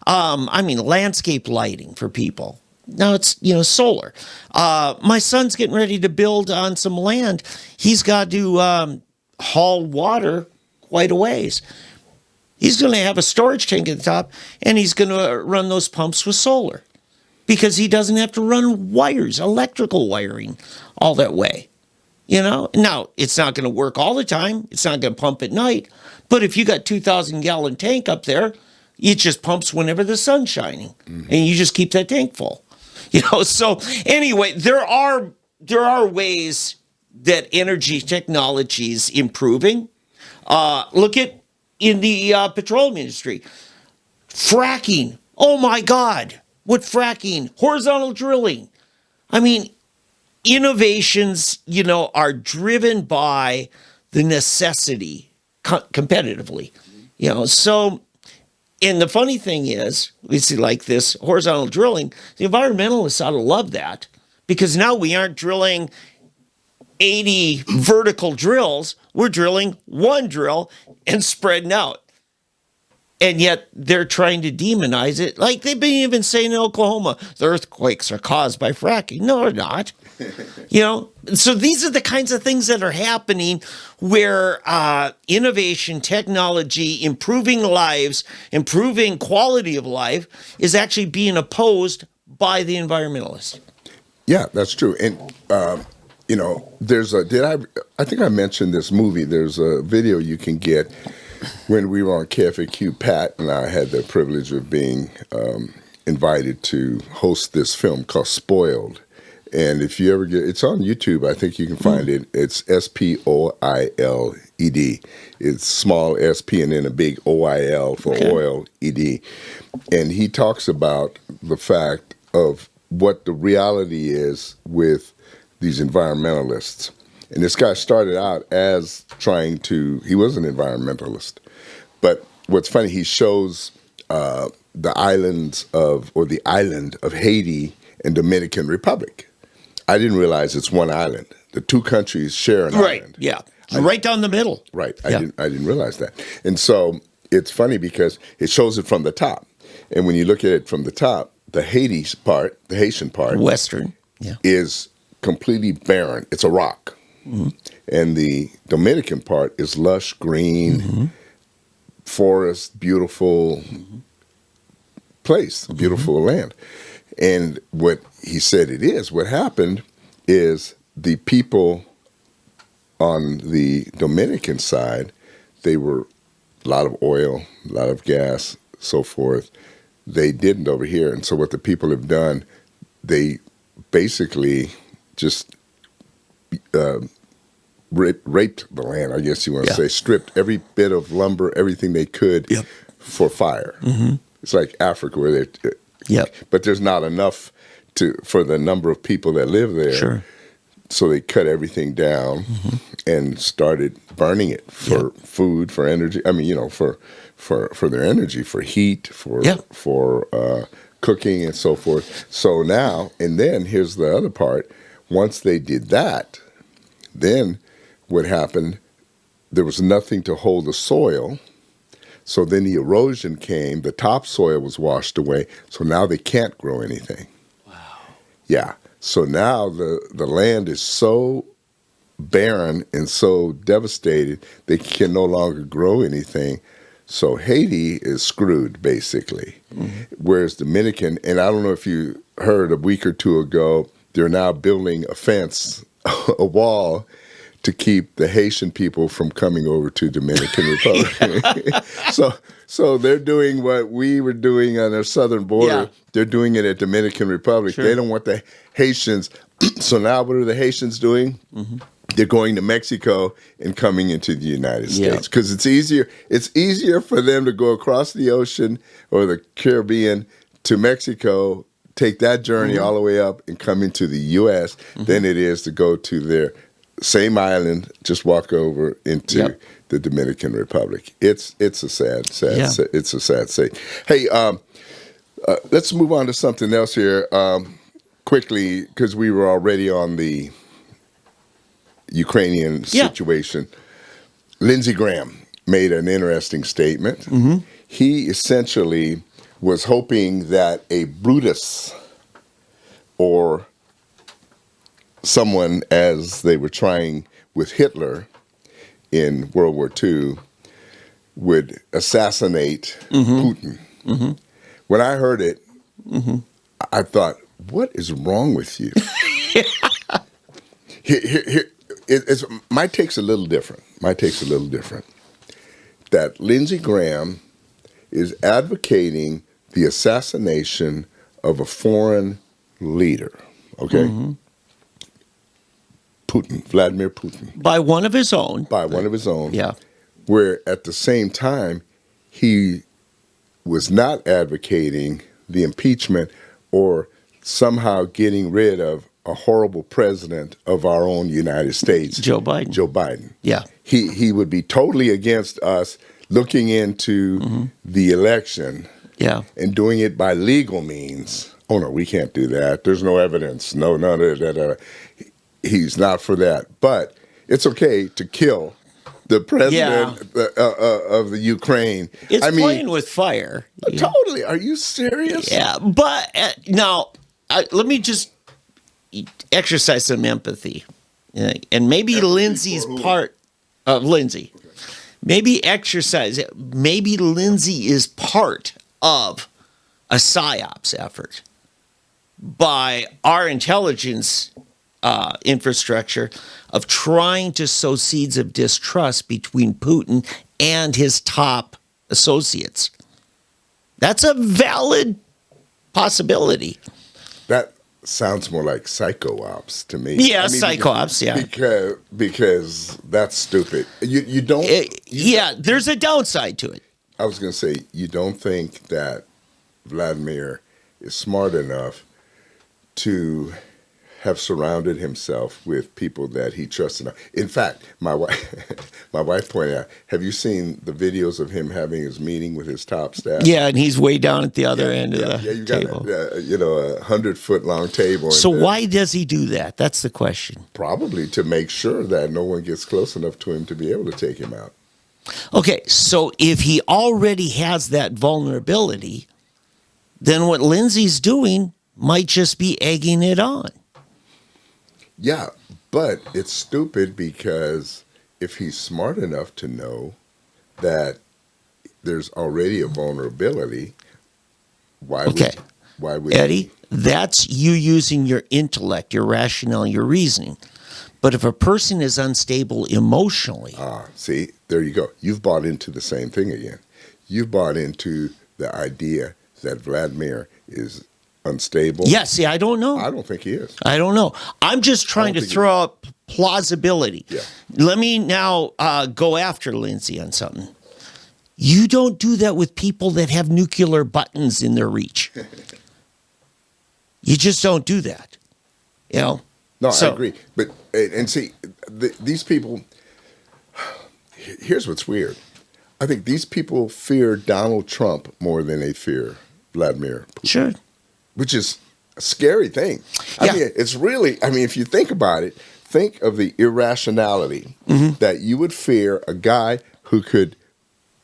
landscape lighting for people. Now it's, solar. My son's getting ready to build on some land. He's got to haul water quite a ways. He's going to have a storage tank at the top, and he's going to run those pumps with solar because he doesn't have to run wires, electrical wiring, all that way. Now, it's not going to work all the time. It's not going to pump at night. But if you got 2,000-gallon tank up there, it just pumps whenever the sun's shining, and you just keep that tank full. So anyway, there are ways that energy technology is improving. Look at in the petroleum industry, fracking. Oh my God, what fracking? Horizontal drilling. I mean, innovations, are driven by the necessity competitively. So. And the funny thing is, we see like this horizontal drilling, the environmentalists ought to love that because now we aren't drilling 80 vertical drills. We're drilling one drill and spreading out. And yet they're trying to demonize it. Like they've been even saying in Oklahoma, the earthquakes are caused by fracking. No, they're not. So these are the kinds of things that are happening where innovation, technology, improving lives, improving quality of life is actually being opposed by the environmentalists. Yeah, that's true. And, there's I think I mentioned this movie. There's a video you can get when we were on KFAQ. Pat and I had the privilege of being invited to host this film called Spoiled. And if you ever it's on YouTube. I think you can find it. It's SPOILED. It's small SP and then a big OIL for oil ED. And he talks about the fact of what the reality is with these environmentalists. And this guy started out as he was an environmentalist. But what's funny, he shows the island of Haiti and Dominican Republic. I didn't realize it's one island. The two countries share an island. Right, yeah. Right down the middle. Right. I didn't realize that. And so it's funny because it shows it from the top. And when you look at it from the top, the Haitian part, Western, is completely barren. It's a rock. Mm-hmm. And the Dominican part is lush green, forest, beautiful place, beautiful land. And what he said what happened is the people on the Dominican side, they were a lot of oil, a lot of gas, so forth. They didn't over here. And so what the people have done, they basically just raped the land, I guess you want to say, stripped every bit of lumber, everything they could for fire. Mm-hmm. It's like Africa where but there's not enough for the number of people that live there. Sure. So they cut everything down and started burning it for food, for energy. I mean, for their energy, for heat, for cooking and so forth. So now, and then here's the other part. Once they did that, then what happened, there was nothing to hold the soil. So then the erosion came, the topsoil was washed away, so now they can't grow anything. Wow. Yeah. So now the land is so barren and so devastated, they can no longer grow anything. So Haiti is screwed, basically. Mm-hmm. Whereas Dominican, and I don't know if you heard a week or two ago, they're now building a fence, a wall, to keep the Haitian people from coming over to Dominican Republic. So they're doing what we were doing on our southern border. Yeah. They're doing it at Dominican Republic. Sure. They don't want the Haitians. So now what are the Haitians doing? Mm-hmm. They're going to Mexico and coming into the United States because it's easier. It's easier for them to go across the ocean or the Caribbean to Mexico, take that journey all the way up and come into the U.S. than it is to go to their same island, just walk over into the Dominican Republic. It's a sad it's a sad state. Hey, let's move on to something else here quickly because we were already on the Ukrainian situation. Lindsey Graham made an interesting statement. Mm-hmm. He essentially was hoping that a Brutus or someone, as they were trying with Hitler in World War II, would assassinate Putin. Mm-hmm. When I heard it, I thought, what is wrong with you? My take's a little different. That Lindsey Graham is advocating the assassination of a foreign leader, okay? Mm-hmm. Putin, Vladimir Putin. By one of his own. Yeah. Where at the same time, he was not advocating the impeachment or somehow getting rid of a horrible president of our own United States. Joe Biden. Yeah. He would be totally against us looking into the election and doing it by legal means. Oh, no, we can't do that. There's no evidence. No. He's not for that. But it's okay to kill the president of the Ukraine. It's playing with fire. Totally. Are you serious? Yeah, but now let me just exercise some empathy, and maybe Lindsay's part of Lindsay. Maybe exercise. Maybe Lindsay is part of a psyops effort by our intelligence infrastructure of trying to sow seeds of distrust between Putin and his top associates. That's a valid possibility. That sounds more like psycho-ops to me. Yeah, psycho-ops, yeah. Because that's stupid. You don't... there's a downside to it. I was going to say, you don't think that Vladimir is smart enough to have surrounded himself with people that he trusts enough. In fact, my wife pointed out, have you seen the videos of him having his meeting with his top staff? Yeah, and he's way down at the other end of the you table. Got a 100-foot long table. So why does he do that? That's the question. Probably to make sure that no one gets close enough to him to be able to take him out. Okay, so if he already has that vulnerability, then what Lindsay's doing might just be egging it on. Yeah, but it's stupid because if he's smart enough to know that there's already a vulnerability, why would Eddie, that's you using your intellect, your rationale, your reasoning. But if a person is unstable emotionally... see, there you go. You've bought into the same thing again. You've bought into the idea that Vladimir is unstable. Yeah, see, I don't know. I don't think he is. I don't know. I'm just trying to throw out plausibility. Yeah. Let me now go after Lindsay on something. You don't do that with people that have nuclear buttons in their reach. You just don't do that. You know? No, I agree. But, and see, these people, here's what's weird. I think these people fear Donald Trump more than they fear Vladimir Putin. Sure. Which is a scary thing. I mean, it's really, if you think about it, think of the irrationality that you would fear a guy who could,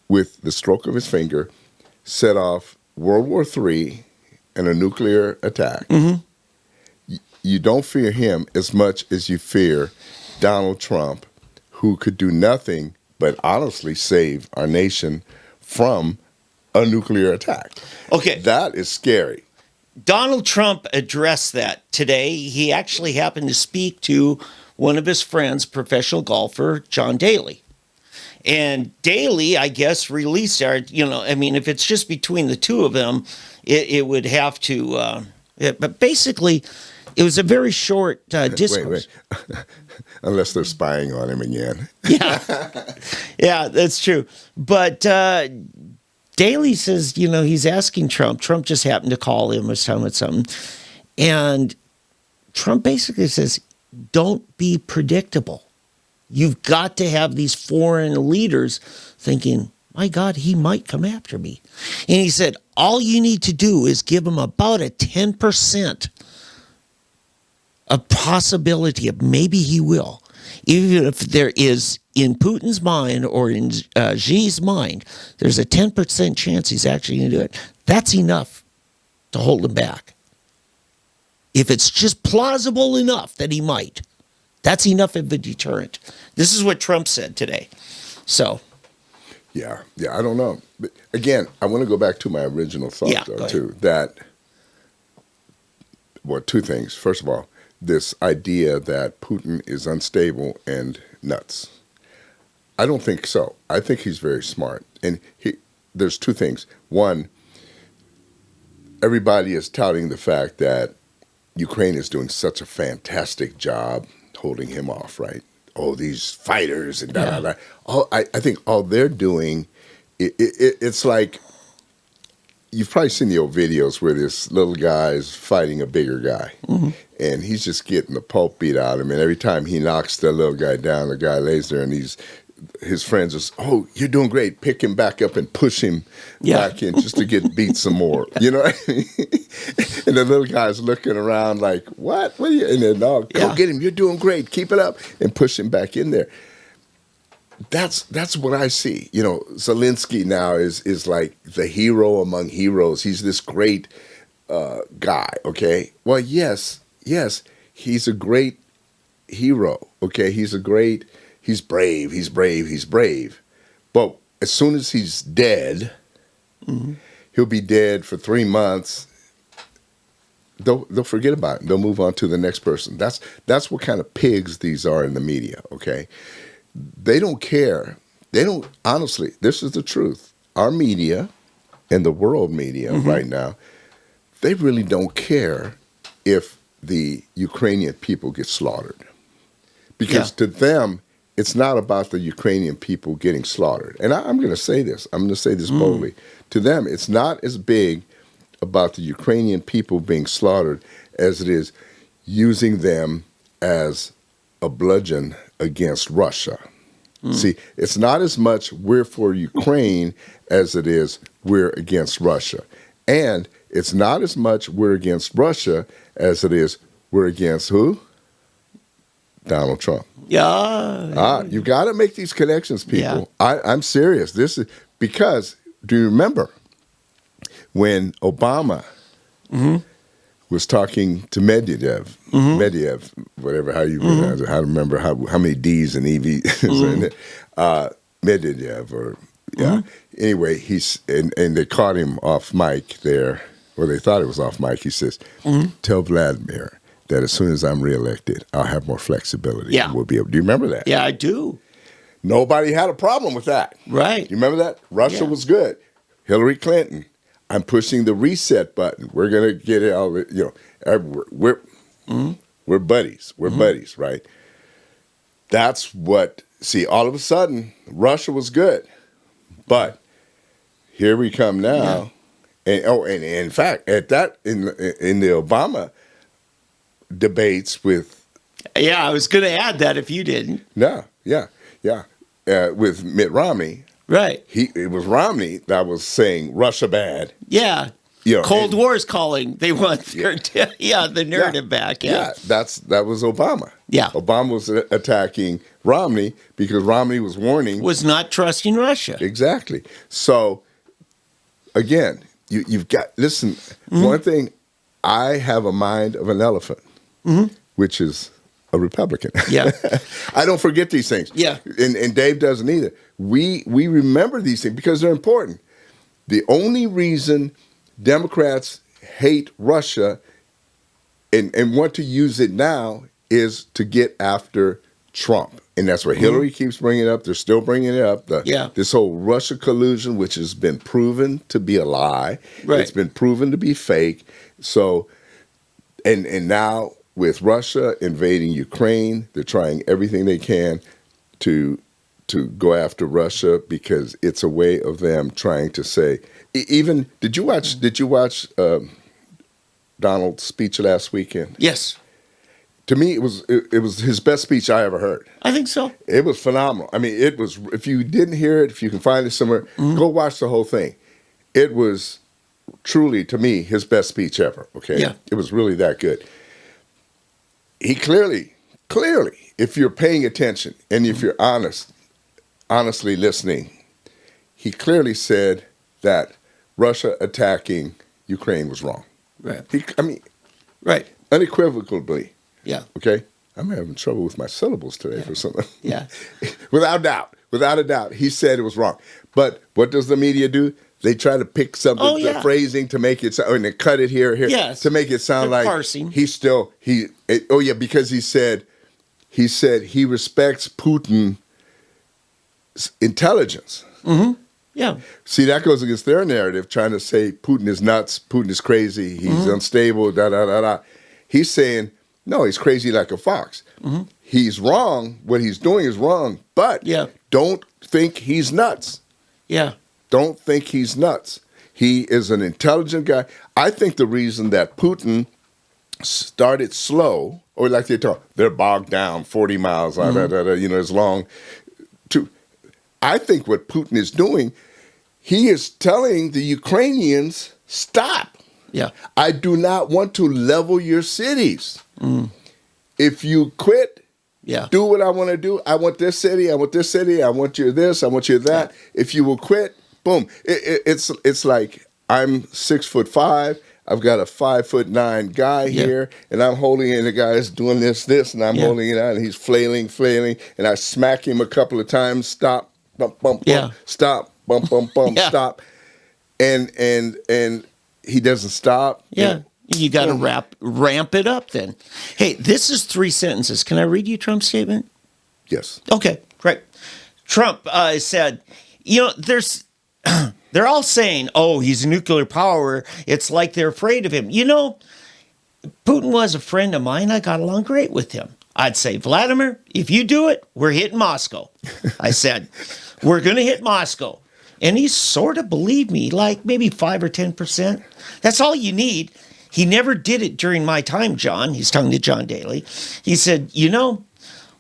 with the stroke of his finger, set off World War III and a nuclear attack. You don't fear him as much as you fear Donald Trump, who could do nothing but honestly save our nation from a nuclear attack. Okay. That is scary. Donald Trump addressed that today. He actually happened to speak to one of his friends, professional golfer John Daly. And Daly, I guess, released if it's just between the two of them, it would have to, but basically, it was a very short discourse. Wait. Unless they're spying on him again. Yeah, that's true. But Daly says, he's asking Trump. Trump just happened to call him or something. And Trump basically says, don't be predictable. You've got to have these foreign leaders thinking, my God, he might come after me. And he said, all you need to do is give him about a 10% a possibility of maybe he will. Even if there is in Putin's mind or in Xi's mind, there's a 10% chance he's actually going to do it. That's enough to hold him back. If it's just plausible enough that he might, that's enough of a deterrent. This is what Trump said today. So. Yeah, I don't know. But again, I want to go back to my original thought, too. That, two things. First of all, this idea that Putin is unstable and nuts. I don't think so. I think he's very smart. And there's two things. One, everybody is touting the fact that Ukraine is doing such a fantastic job holding him off, right? Oh, these fighters and da. I think all they're doing, it's like, you've probably seen the old videos where this little guy is fighting a bigger guy. And he's just getting the pulp beat out of him. And every time he knocks the little guy down, the guy lays there and his friends just, oh, you're doing great. Pick him back up and push him back in just to get beat some more. You know what I mean? And the little guy's looking around like, what? What are you? And then, go get him. You're doing great. Keep it up. And push him back in there. that's what I see. You know, Zelensky now is like the hero among heroes. He's this great guy. Okay, well, yes, he's a great hero. Okay, he's brave. But as soon as he's dead, he'll be dead for 3 months. They'll forget about him. They'll move on to the next person. That's what kind of pigs these are in the media, okay? They don't care. They don't, honestly, this is the truth. Our media and the world media right now, they really don't care if the Ukrainian people get slaughtered. Because to them, it's not about the Ukrainian people getting slaughtered. And I'm going to say this. I'm going to say this boldly. To them, it's not as big about the Ukrainian people being slaughtered as it is using them as a bludgeon against Russia. See, it's not as much we're for Ukraine as it is we're against Russia. And it's not as much we're against Russia as it is we're against who? Donald Trump. Yeah. You got to make these connections, people. Yeah. I'm serious. This is because, do you remember when Obama was talking to Medvedev, whatever, how you pronounce it, how to remember how many D's and EVs in it, Medvedev, or, anyway, and they caught him off mic there, or they thought it was off mic. He says, tell Vladimir that as soon as I'm reelected, I'll have more flexibility. Yeah. We'll be able. Do you remember that? Yeah, I do. Nobody had a problem with that. Right. You remember that? Russia was good. Hillary Clinton, I'm pushing the reset button. We're gonna get it all. You know, we're buddies. We're buddies, right? That's what. See, all of a sudden, Russia was good, but here we come now, and in fact, at that in the Obama debates with. Yeah, I was going to add that if you didn't. No, with Mitt Romney. Right. It was Romney that was saying Russia bad. Yeah. You know, Cold War's calling. They want the narrative back. Yeah. That was Obama. Yeah. Obama was attacking Romney because Romney was warning. Was not trusting Russia. Exactly. So, again, you've got, listen, one thing, I have a mind of an elephant, which is a Republican. Yeah. I don't forget these things. Yeah. And Dave doesn't either. We remember these things because they're important. The only reason Democrats hate Russia and want to use it now is to get after Trump. And that's what Hillary keeps bringing up. They're still bringing it up. This whole Russia collusion, which has been proven to be a lie. Right. It's been proven to be fake. So, and now with Russia invading Ukraine, they're trying everything they can to go after Russia because it's a way of them trying to say. Even did you watch Donald's speech last weekend? Yes. To me, it was his best speech I ever heard. I think so. It was phenomenal. I mean, it was. If you didn't hear it, if you can find it somewhere, go watch the whole thing. It was truly, to me, his best speech ever. Okay, yeah. It was really that good. He clearly, if you're paying attention and if you're honestly listening, he clearly said that Russia attacking Ukraine was wrong. Right. Right. Unequivocally. Yeah. Okay. I'm having trouble with my syllables today for something. Yeah. Without a doubt, he said it was wrong. But what does the media do? They try to pick something, the phrasing to make it sound, and they cut it here, to make it sound like parsing. Because he said he respects Putin's intelligence. Mm-hmm. Yeah. See, that goes against their narrative, trying to say Putin is nuts, Putin is crazy, he's unstable, He's saying, no, he's crazy like a fox. Mm-hmm. He's wrong. What he's doing is wrong, but don't think he's nuts. Yeah. Don't think he's nuts. He is an intelligent guy. I think the reason that Putin started slow, or like they're bogged down 40 miles, it's long. I think what Putin is doing, he is telling the Ukrainians, stop. Yeah. I do not want to level your cities. If you quit, Yeah. Do what I want to do. I want this city. I want this city. I want you this. I want you that. If you will quit, boom. It's like I'm 6'5". I've got a 5'9" guy here, and I'm holding it, and the guy's doing this, and I'm holding it out, and he's flailing, and I smack him a couple of times. Stop, bump, bump, bump. Stop, bump, bump, bump. Stop, and he doesn't stop. Yeah. You got to ramp it up then. Hey, this is 3 sentences. Can I read you Trump's statement? Yes. Okay, great. Trump said, they're all saying, oh, he's a nuclear power. It's like they're afraid of him. Putin was a friend of mine. I got along great with him. I'd say, Vladimir, if you do it, we're hitting Moscow. I said, we're going to hit Moscow. And he sort of believed me, like maybe 5 or 10%. That's all you need. He never did it during my time, John. He's talking to John Daly. He said,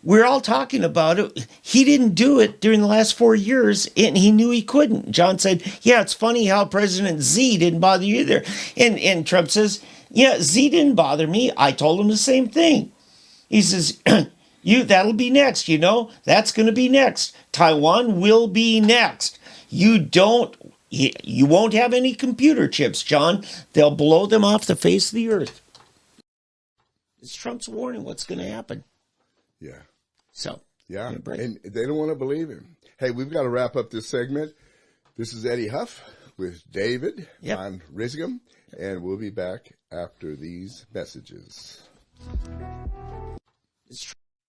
we're all talking about it. He didn't do it during the last 4 years, and he knew he couldn't. John said, yeah, it's funny how President Z didn't bother you either. And Trump says, yeah, Z didn't bother me. I told him the same thing. He says, that'll be next, That's going to be next. Taiwan will be next. You won't have any computer chips, John. They'll blow them off the face of the earth. It's Trump's warning what's going to happen. Yeah. So. Yeah, and they don't want to believe him. Hey, we've got to wrap up this segment. This is Eddie Huff with David Von Risgum, and we'll be back after these messages.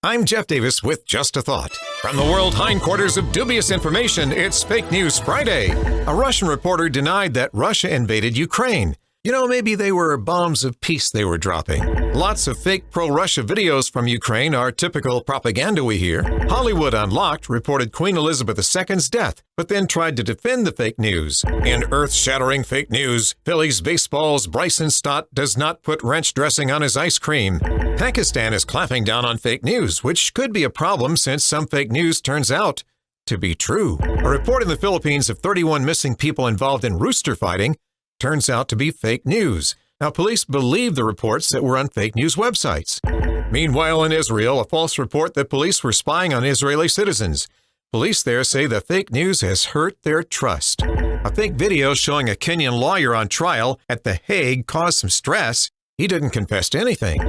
I'm Jeff Davis with Just a Thought. From the world hindquarters of dubious information, it's Fake News Friday. A Russian reporter denied that Russia invaded Ukraine. Maybe they were bombs of peace they were dropping. Lots of fake pro-Russia videos from Ukraine are typical propaganda we hear. Hollywood Unlocked reported Queen Elizabeth II's death, but then tried to defend the fake news. In earth-shattering fake news, Phillies baseball's Bryson Stott does not put ranch dressing on his ice cream. Pakistan is clamping down on fake news, which could be a problem since some fake news turns out to be true. A report in the Philippines of 31 missing people involved in rooster fighting turns out to be fake news. Now, police believe the reports that were on fake news websites. Meanwhile, in Israel, a false report that police were spying on Israeli citizens. Police there say the fake news has hurt their trust. A fake video showing a Kenyan lawyer on trial at The Hague caused some stress. He didn't confess to anything.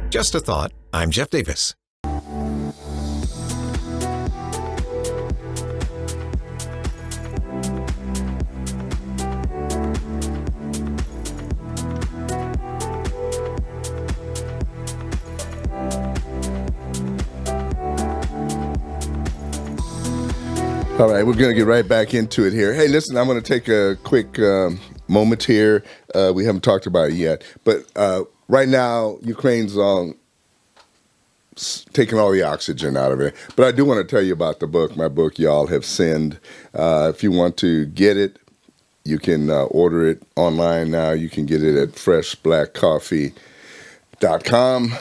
Just a thought. I'm Jeff Davis. All right, we're going to get right back into it here. Hey, listen, I'm going to take a quick moment here. We haven't talked about it yet, but right now, Ukraine's taking all the oxygen out of it. But I do want to tell you about the book, my book, Y'all Have Sinned. If you want to get it, you can order it online now. You can get it at freshblackcoffee.com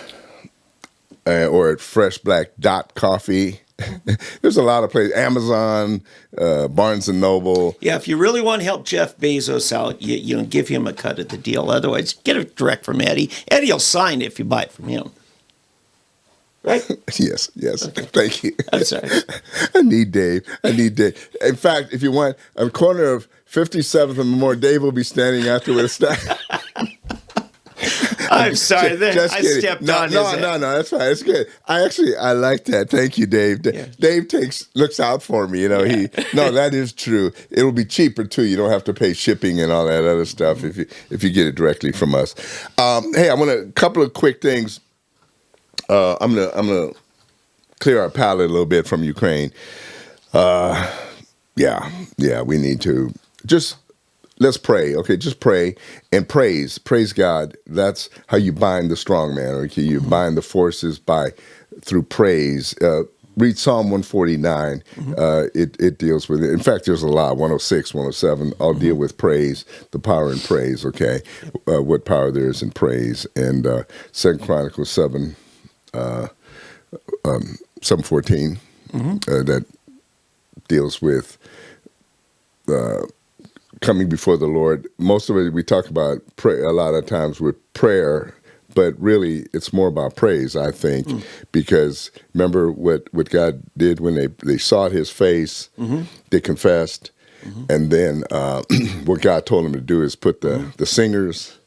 or at freshblack.coffee. There's a lot of places. Amazon, Barnes & Noble. Yeah, if you really want to help Jeff Bezos out, you give him a cut of the deal. Otherwise, get it direct from Eddie. Eddie will sign it if you buy it from him. Right? Yes. Okay. Thank you. I'm sorry. I need Dave. In fact, if you want, on the corner of 57th and Memorial, Dave will be standing out there with a stack. I'm sorry. I stepped on his head. No, that's fine. It's good. I like that. Thank you, Dave. Yeah. Dave looks out for me. That is true. It'll be cheaper too. You don't have to pay shipping and all that other stuff if you get it directly from us. Hey, I want a couple of quick things. I'm gonna clear our palate a little bit from Ukraine. We need to just. Let's pray, okay? Just pray and praise God. That's how you bind the strong man, okay? You bind the forces through praise. Read Psalm 149. It deals with it. In fact, there's a lot. 106, 107 all deal with praise, the power in praise, okay? What power there is in praise. And 2 Chronicles 7:14 that deals with coming before the Lord. Most of it we talk about a lot of times with prayer, but really it's more about praise, I think, because remember what God did when they sought his face, they confessed, and then what God told them to do is put the singers,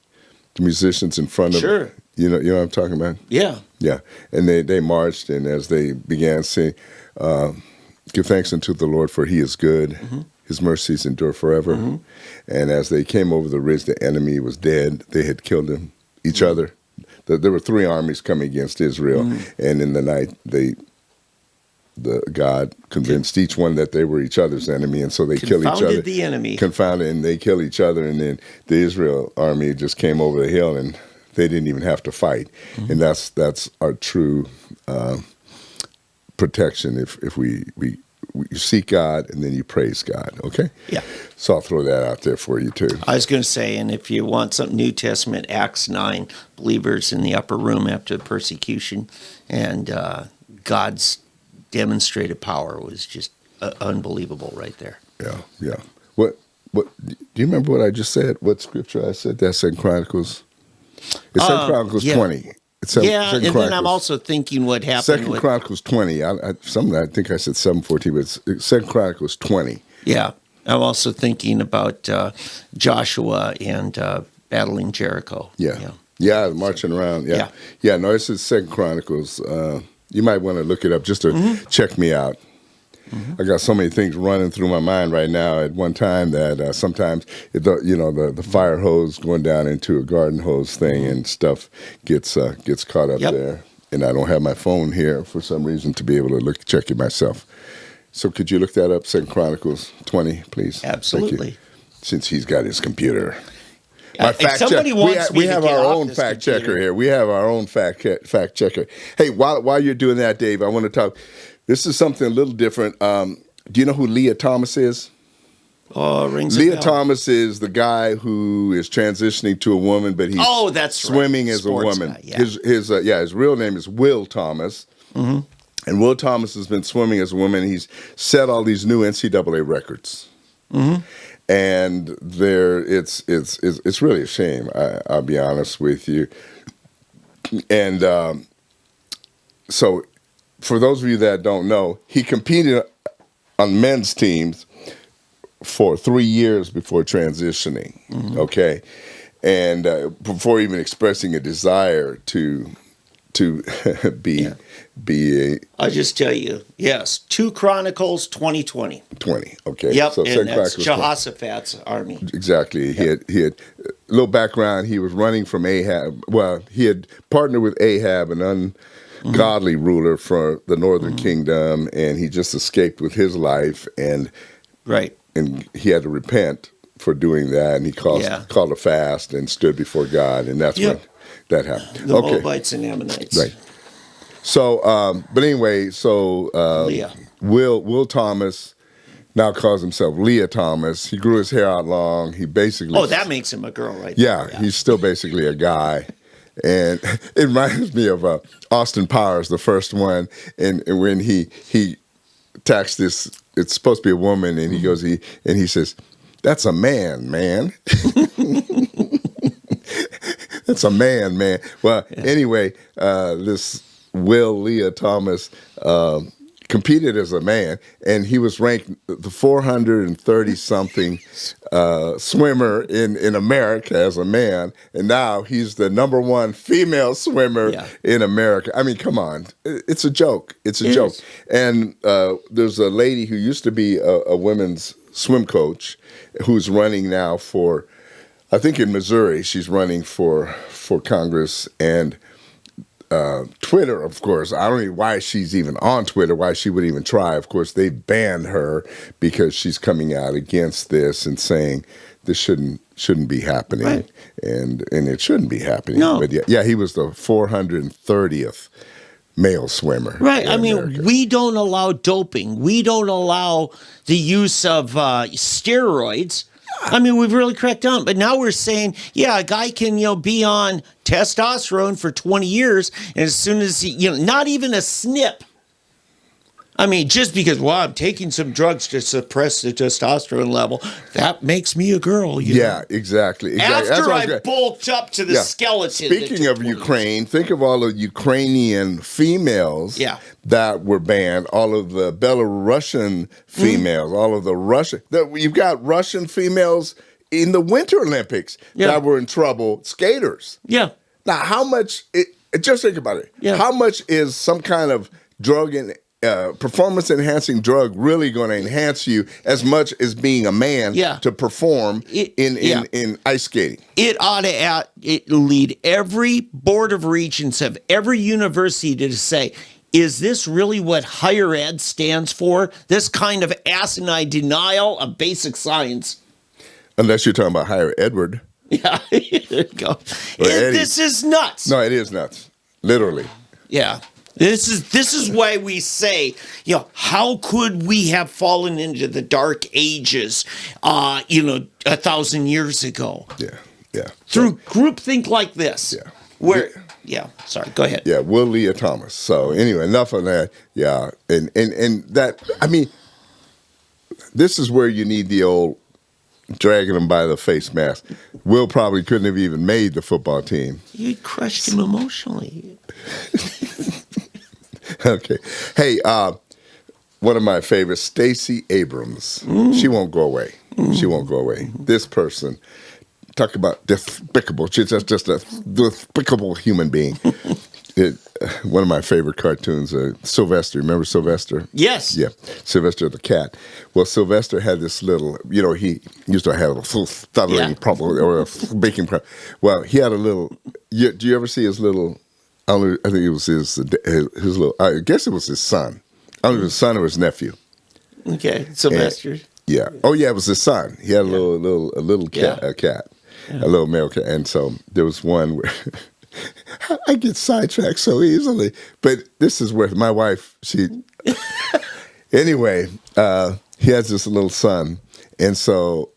the musicians in front of you know what I'm talking about? Yeah. Yeah. And they marched, and as they began saying, give thanks unto the Lord, for he is good. His mercies endure forever. And as they came over the ridge, the enemy was dead. They had killed each other. There were 3 armies coming against Israel. And in the night, God convinced each one that they were each other's enemy. And so they killed each other. Confounded the enemy. Confounded, and they killed each other. And then the Israel army just came over the hill, and they didn't even have to fight. And that's our true protection if we seek God and then you praise God, okay? Yeah. So I'll throw that out there for you too. I was going to say, and if you want something New Testament, Acts 9, believers in the upper room after the persecution, and God's demonstrated power was just unbelievable right there. Yeah. What do you remember what I just said? What scripture I said? That's in Chronicles. It's in Chronicles 20. And then I'm also thinking what happened. Second Chronicles 20. I think I said 7:14, but it's Second Chronicles 20. Yeah, I'm also thinking about Joshua and battling Jericho. Yeah, marching around. Yeah. No, this is Second Chronicles. You might want to look it up just to check me out. I got so many things running through my mind right now at one time that sometimes, the fire hose going down into a garden hose thing and stuff gets caught up there. And I don't have my phone here for some reason to be able to check it myself. So could you look that up, 2 Chronicles 20, please? Absolutely. Since he's got his computer. We have our own fact checker here. We have our own fact checker. Hey, while you're doing that, Dave, I want to talk. This is something a little different. Do you know who Leah Thomas is? Rings Leah a bell. Thomas is the guy who is transitioning to a woman, but he's swimming as a woman. Guy, yeah. His real name is Will Thomas. And Will Thomas has been swimming as a woman. He's set all these new NCAA records. And it's really a shame. I'll be honest with you. And so, for those of you that don't know, he competed on men's teams for 3 years before transitioning. Okay, and before even expressing a desire to be a. I'll just tell you, yes, 2 Chronicles 2020. 20, okay. Yep, so and that's Jehoshaphat's army. Exactly. Yep. He had a little background. He was running from Ahab. Well, he had partnered with Ahab, an ungodly ruler for the northern kingdom, and he just escaped with his life. And he had to repent for doing that, and he called a fast and stood before God, and that's when that happened. The Moabites and Ammonites. Right. So, but anyway, Leah. Will Thomas now calls himself Leah Thomas. He grew his hair out long. He basically... Oh, that makes him a girl right there. Yeah, he's still basically a guy. And it reminds me of Austin Powers, the first one, and when he attacks this, it's supposed to be a woman, and he goes, he says, "That's a man." That's a man. Well, anyway, this Leah Thomas competed as a man, and he was ranked the 430-something swimmer in America as a man, and now he's the #1 female swimmer in America. I mean, come on. It's a joke. It's a joke. And there's a lady who used to be a women's swim coach who's running now for, I think in Missouri, she's running for Congress, and Twitter, of course. I don't know why she's even on Twitter, why she would even try. Of course, they banned her because she's coming out against this and saying this shouldn't be happening, right. and it shouldn't be happening. No. But he was the 430th male swimmer. Right. I mean, America. we don't allow doping. We don't allow the use of steroids. I mean, we've really cracked down. But now we're saying, a guy can, be on testosterone for 20 years, and as soon as he, not even a snip. I mean, just because, I'm taking some drugs to suppress the testosterone level, that makes me a girl. You know? Exactly. After I bulked up to the skeleton. Speaking of Ukraine, think of all of Ukrainian females that were banned, all of the Belarusian females, all of the Russian. You've got Russian females in the Winter Olympics that were in trouble, skaters. Yeah. Now, how much, just think about it. Yeah. How much is some kind of drug and performance-enhancing drug really going to enhance you as much as being a man to perform in ice skating? It ought to lead every board of regents of every university to say, is this really what higher ed stands for? This kind of asinine denial of basic science. Unless you're talking about higher Edward. Yeah, there you go. This is nuts. No, it is nuts. Literally. Yeah. This is why we say, how could we have fallen into the dark ages, 1,000 years ago? Yeah. Through groupthink like this. Yeah. Sorry, go ahead. Yeah, Will Leah Thomas. So anyway, enough of that. Yeah, and that, I mean, this is where you need the old dragging him by the face mask. Will probably couldn't have even made the football team. You crushed him emotionally. Okay. Hey, one of my favorites, Stacey Abrams. She won't go away. She won't go away. This person, talk about despicable. She's just a despicable human being. One of my favorite cartoons, Sylvester. Remember Sylvester? Yes. Yeah, Sylvester the cat. Well, Sylvester had this little, he used to have a full stuttering problem or a baking problem. Well, he had a little, do you ever see his little, I think it was his little, I guess it was his son. I don't know if it was his son or his nephew. Okay, Sylvester. Oh yeah, it was his son. He had a little cat, a little male cat. And so there was one where, I get sidetracked so easily, but this is where my wife, anyway, he has this little son, and so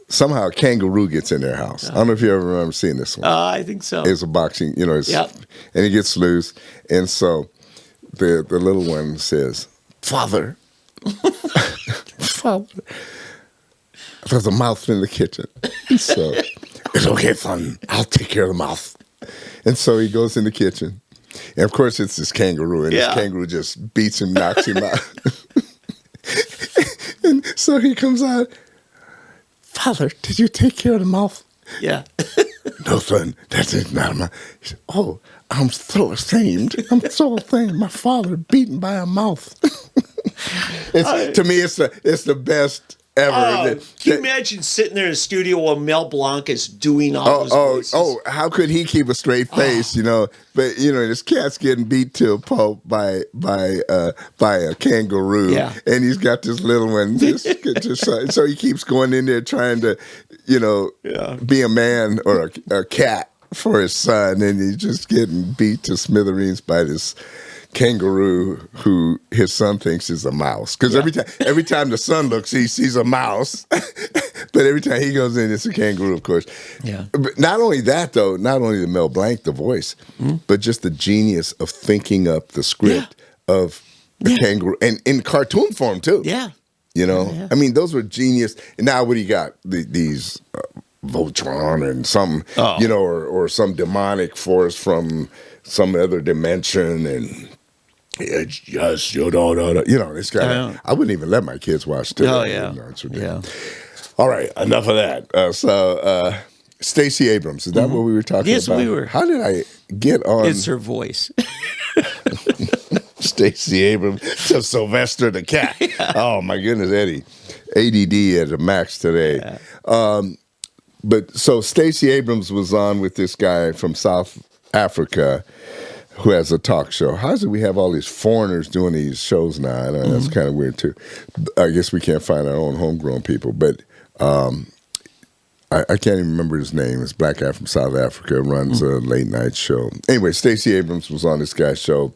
somehow a kangaroo gets in their house. I don't know if you ever remember seeing this one. I think so. It's a boxing, and he gets loose, and so the little one says, Father, there's a mouse in the kitchen. So, it's okay, son. I'll take care of the mouse. And so he goes in the kitchen. And, of course, it's this kangaroo. And this kangaroo just beats him, knocks him out. And so he comes out. Father, did you take care of the mouse? Yeah. No, son. That is not my... He said, oh, I'm so ashamed. My father beaten by a mouse. To me, it's the best ever. Can you imagine sitting there in the studio while Mel Blanc is doing all those voices? How could he keep a straight face, But, this cat's getting beat to a pulp by a kangaroo. Yeah. And he's got this little one. So he keeps going in there trying to, be a man or a cat for his son. And he's just getting beat to smithereens by this kangaroo who his son thinks is a mouse, because every time the son looks, he sees a mouse, but every time he goes in, it's a kangaroo, of course. Yeah. But not only that, though, not only the Mel Blanc, the voice, but just the genius of thinking up the script of the kangaroo, and in cartoon form too. Yeah. I mean, those were genius. And now what do you got? These Voltron and some, or some demonic force from some other dimension, and it's just this guy. I wouldn't even let my kids watch TV. Oh yeah, yeah. All right, enough of that. So Stacey Abrams, is that what we were talking about? Yes, we were. How did I get on? It's her voice. Stacey Abrams to Sylvester the cat. Yeah. Oh my goodness, Eddie, ADD at a max today. Yeah. But so Stacey Abrams was on with this guy from South Africa who has a talk show. How is it we have all these foreigners doing these shows now? I know, that's kind of weird too. I guess we can't find our own homegrown people, but I can't even remember his name. It's a black guy from South Africa, runs a late night show. Anyway, Stacey Abrams was on this guy's show,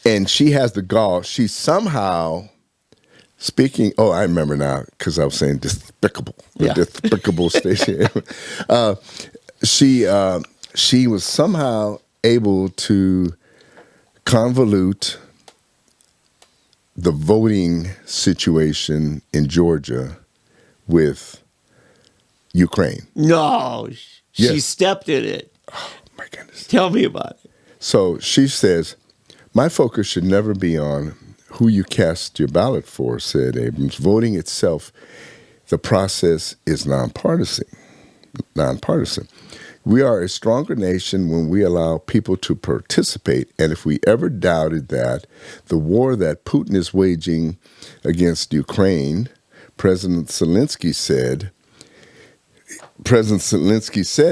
and she has the gall. She somehow... Speaking, I remember now because I was saying despicable, despicable Stacey. She was somehow able to convolute the voting situation in Georgia with Ukraine. No, she Yes. stepped in it. Oh, my goodness. Tell me about it. So she says, my focus should never be on who you cast your ballot for, said Abrams. Voting itself, the process is nonpartisan. We are a stronger nation when we allow people to participate. And if we ever doubted that, the war that Putin is waging against Ukraine, President Zelensky said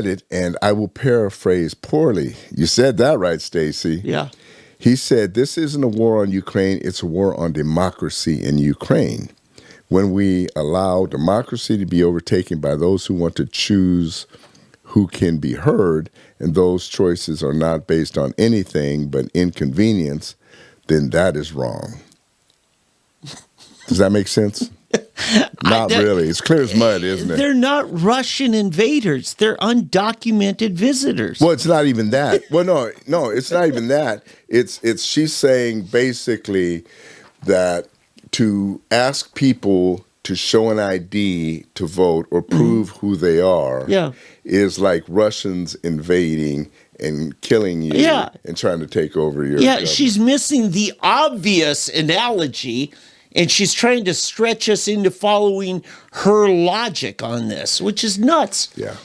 it, and I will paraphrase poorly. You said that right, Stacy. Yeah. He said, this isn't a war on Ukraine, it's a war on democracy in Ukraine. When we allow democracy to be overtaken by those who want to choose who can be heard, and those choices are not based on anything but inconvenience, then that is wrong. Does that make sense? Not really. It's clear as mud, isn't it? They're not Russian invaders. They're undocumented visitors. Well, it's not even that. Well, no, it's not even that. It's she's saying basically that to ask people to show an ID to vote or prove who they are is like Russians invading and killing you and trying to take over your government. She's missing the obvious analogy, and she's trying to stretch us into following her logic on this, which is nuts. Yeah,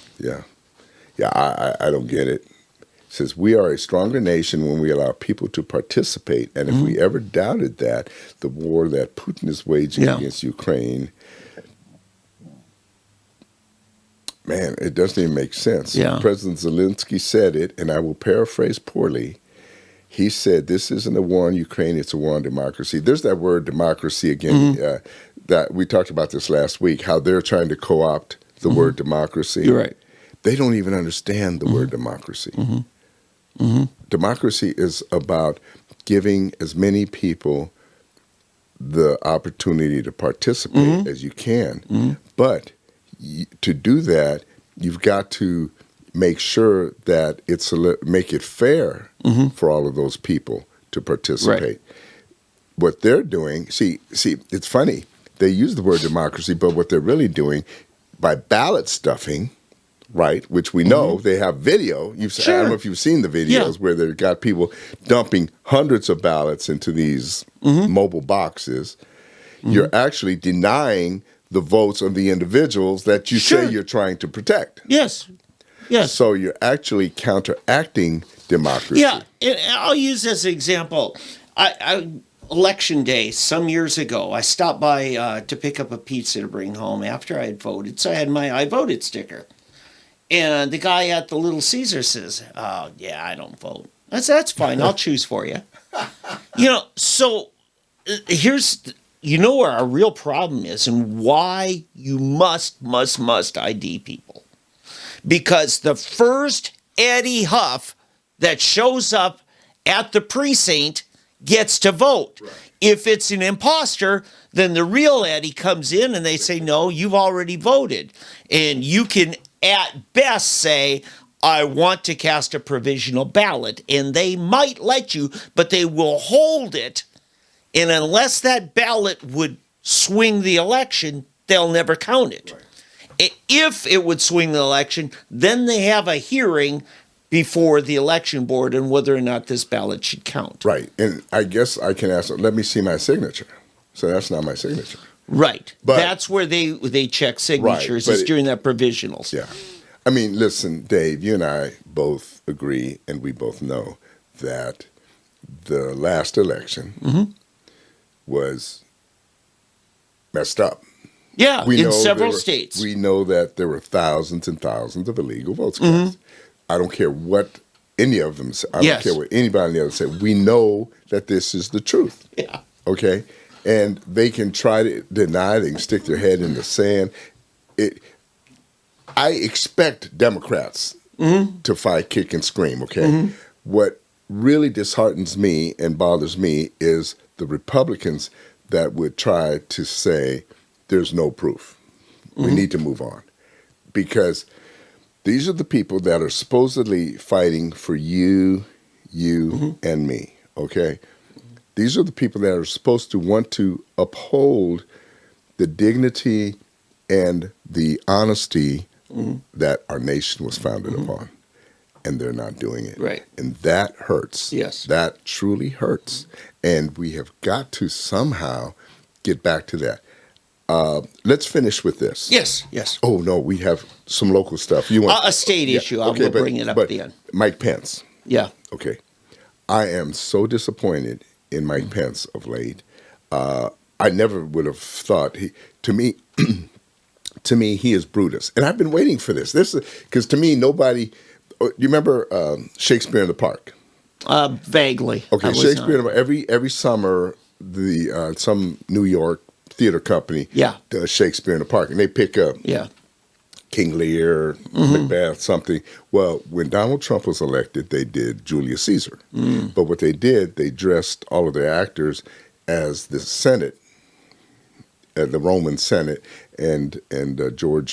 I don't get it. It says, we are a stronger nation when we allow people to participate. And if we ever doubted that, the war that Putin is waging against Ukraine, man, it doesn't even make sense. Yeah. President Zelensky said it, and I will paraphrase poorly. He said, this isn't a war on Ukraine, it's a war on democracy. There's that word democracy again. That we talked about this last week, how they're trying to co-opt the word democracy. You're right. They don't even understand the word democracy. Democracy is about giving as many people the opportunity to participate as you can. But to do that, you've got to make sure that make it fair for all of those people to participate. Right. What they're doing, see, it's funny. They use the word democracy, but what they're really doing by ballot stuffing, right, which we know they have video. I don't know if you've seen the videos where they've got people dumping hundreds of ballots into these mobile boxes. You're actually denying the votes of the individuals that you say you're trying to protect. Yes. So you're actually counteracting democracy. Yeah, and I'll use this example. Election day, some years ago, I stopped by to pick up a pizza to bring home after I had voted. So I had my I voted sticker. And the guy at the Little Caesar says, oh, yeah, I don't vote. I said, that's fine. I'll choose for you. So here's, where our real problem is and why you must ID people. Because the first Eddie Huff that shows up at the precinct gets to vote. Right. If it's an imposter, then the real Eddie comes in and they say, no, you've already voted. And you can at best say, I want to cast a provisional ballot. And they might let you, but they will hold it. And unless that ballot would swing the election, they'll never count it. Right. If it would swing the election, then they have a hearing before the election board on whether or not this ballot should count. Right. And I guess I can ask, let me see my signature. So that's not my signature. Right. But that's where they check signatures, is during that provisionals. Yeah. I mean, listen, Dave, you and I both agree, and we both know that the last election was messed up. Yeah, in several states. We know that there were thousands and thousands of illegal votes cast. I don't care what any of them say. I don't care what anybody on the other said. We know that this is the truth. Yeah. Okay? And they can try to deny it. They can stick their head in the sand. I expect Democrats to fight, kick, and scream, okay? What really disheartens me and bothers me is the Republicans that would try to say there's no proof. We need to move on. Because these are the people that are supposedly fighting for you, and me, okay? These are the people that are supposed to want to uphold the dignity and the honesty that our nation was founded upon. And they're not doing it. Right. And that hurts. Yes. That truly hurts. And we have got to somehow get back to that. Let's finish with this. Yes. Oh, no, we have some local stuff. You want A state issue. I will bring it up at the end. Mike Pence. Yeah. Okay. I am so disappointed in Mike Pence of late. I never would have thought to me, he is Brutus. And I've been waiting for this. Because to me, nobody. Do you remember Shakespeare in the Park? Vaguely. Okay, Shakespeare in the Park. Every summer, some New York theater company does Shakespeare in the Park, and they pick up King Lear, Macbeth, something. Well, when Donald Trump was elected, they did Julius Caesar. But what they did, they dressed all of their actors as the Senate, the Roman Senate, and Donald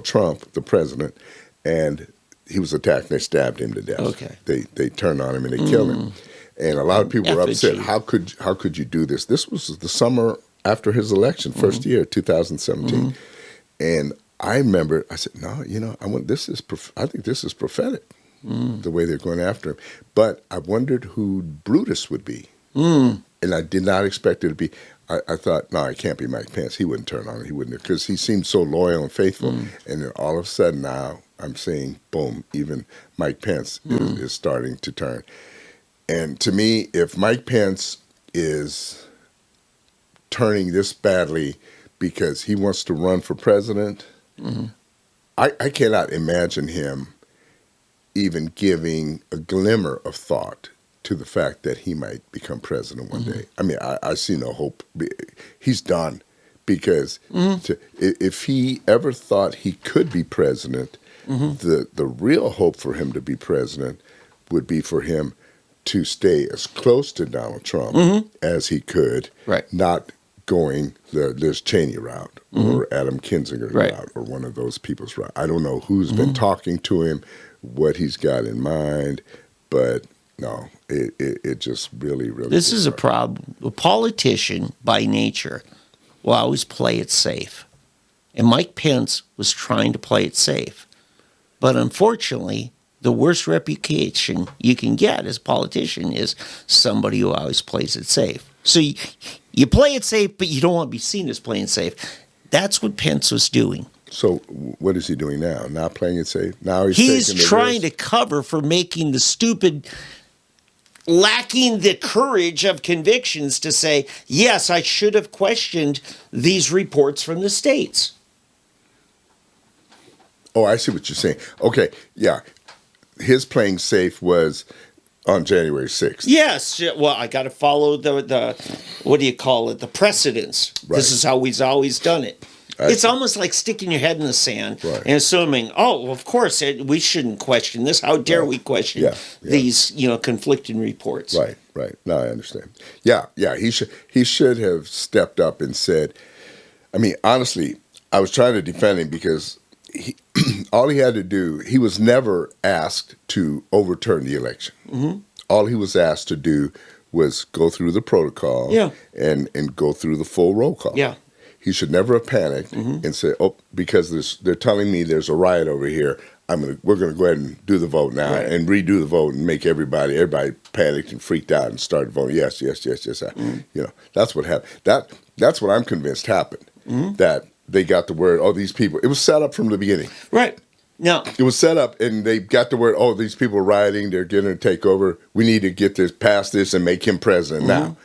Trump, the president, and he was attacked. And they stabbed him to death. Okay, they turned on him and they killed him. And a lot of people were upset. How could you do this? This was the summer after his election, first year, 2017. And I remember, I said, no, I think this is prophetic, the way they're going after him. But I wondered who Brutus would be. And I did not expect it to be. I thought, no, it can't be Mike Pence. He wouldn't turn on it. He wouldn't, because he seemed so loyal and faithful. And then all of a sudden now, I'm seeing, boom, even Mike Pence is starting to turn. And to me, if Mike Pence is turning this badly because he wants to run for president, I cannot imagine him even giving a glimmer of thought to the fact that he might become president one day. I mean, I see no hope. He's done, because if he ever thought he could be president, the real hope for him to be president would be for him to stay as close to Donald Trump as he could, not going the Liz Cheney route or Adam Kinzinger route or one of those people's route. I don't know who's been talking to him, what he's got in mind, but no, it just really. This is a problem. A politician by nature will always play it safe. And Mike Pence was trying to play it safe. But unfortunately, the worst reputation you can get as a politician is somebody who always plays it safe. So you play it safe, but you don't want to be seen as playing safe. That's what Pence was doing. So what is he doing now? Not playing it safe? Now he's trying to cover for making the stupid, lacking the courage of convictions to say, yes, I should have questioned these reports from the states. Oh, I see what you're saying. Okay, yeah. His playing safe was on January 6th. Yes. Well, I got to follow the what do you call it, the precedents. Right. This is how we've always done it. It's almost like sticking your head in the sand and assuming, oh, of course, we shouldn't question this. How dare we question these, conflicting reports? Right. No, I understand. Yeah. He should have stepped up and said, I mean, honestly, I was trying to defend him because all he had to do, he was never asked to overturn the election. All he was asked to do was go through the protocol and go through the full roll call. Yeah. He should never have panicked and say, "Oh, because they're telling me there's a riot over here. We're gonna go ahead and do the vote now and redo the vote and make everybody panicked and freaked out and started voting. Yes. That's what happened. That's what I'm convinced happened. That they got the word. Oh, these people. It was set up from the beginning. Right. No. It was set up, and they got the word. Oh, these people are rioting. They're going to take over. We need to get this past this and make him president now.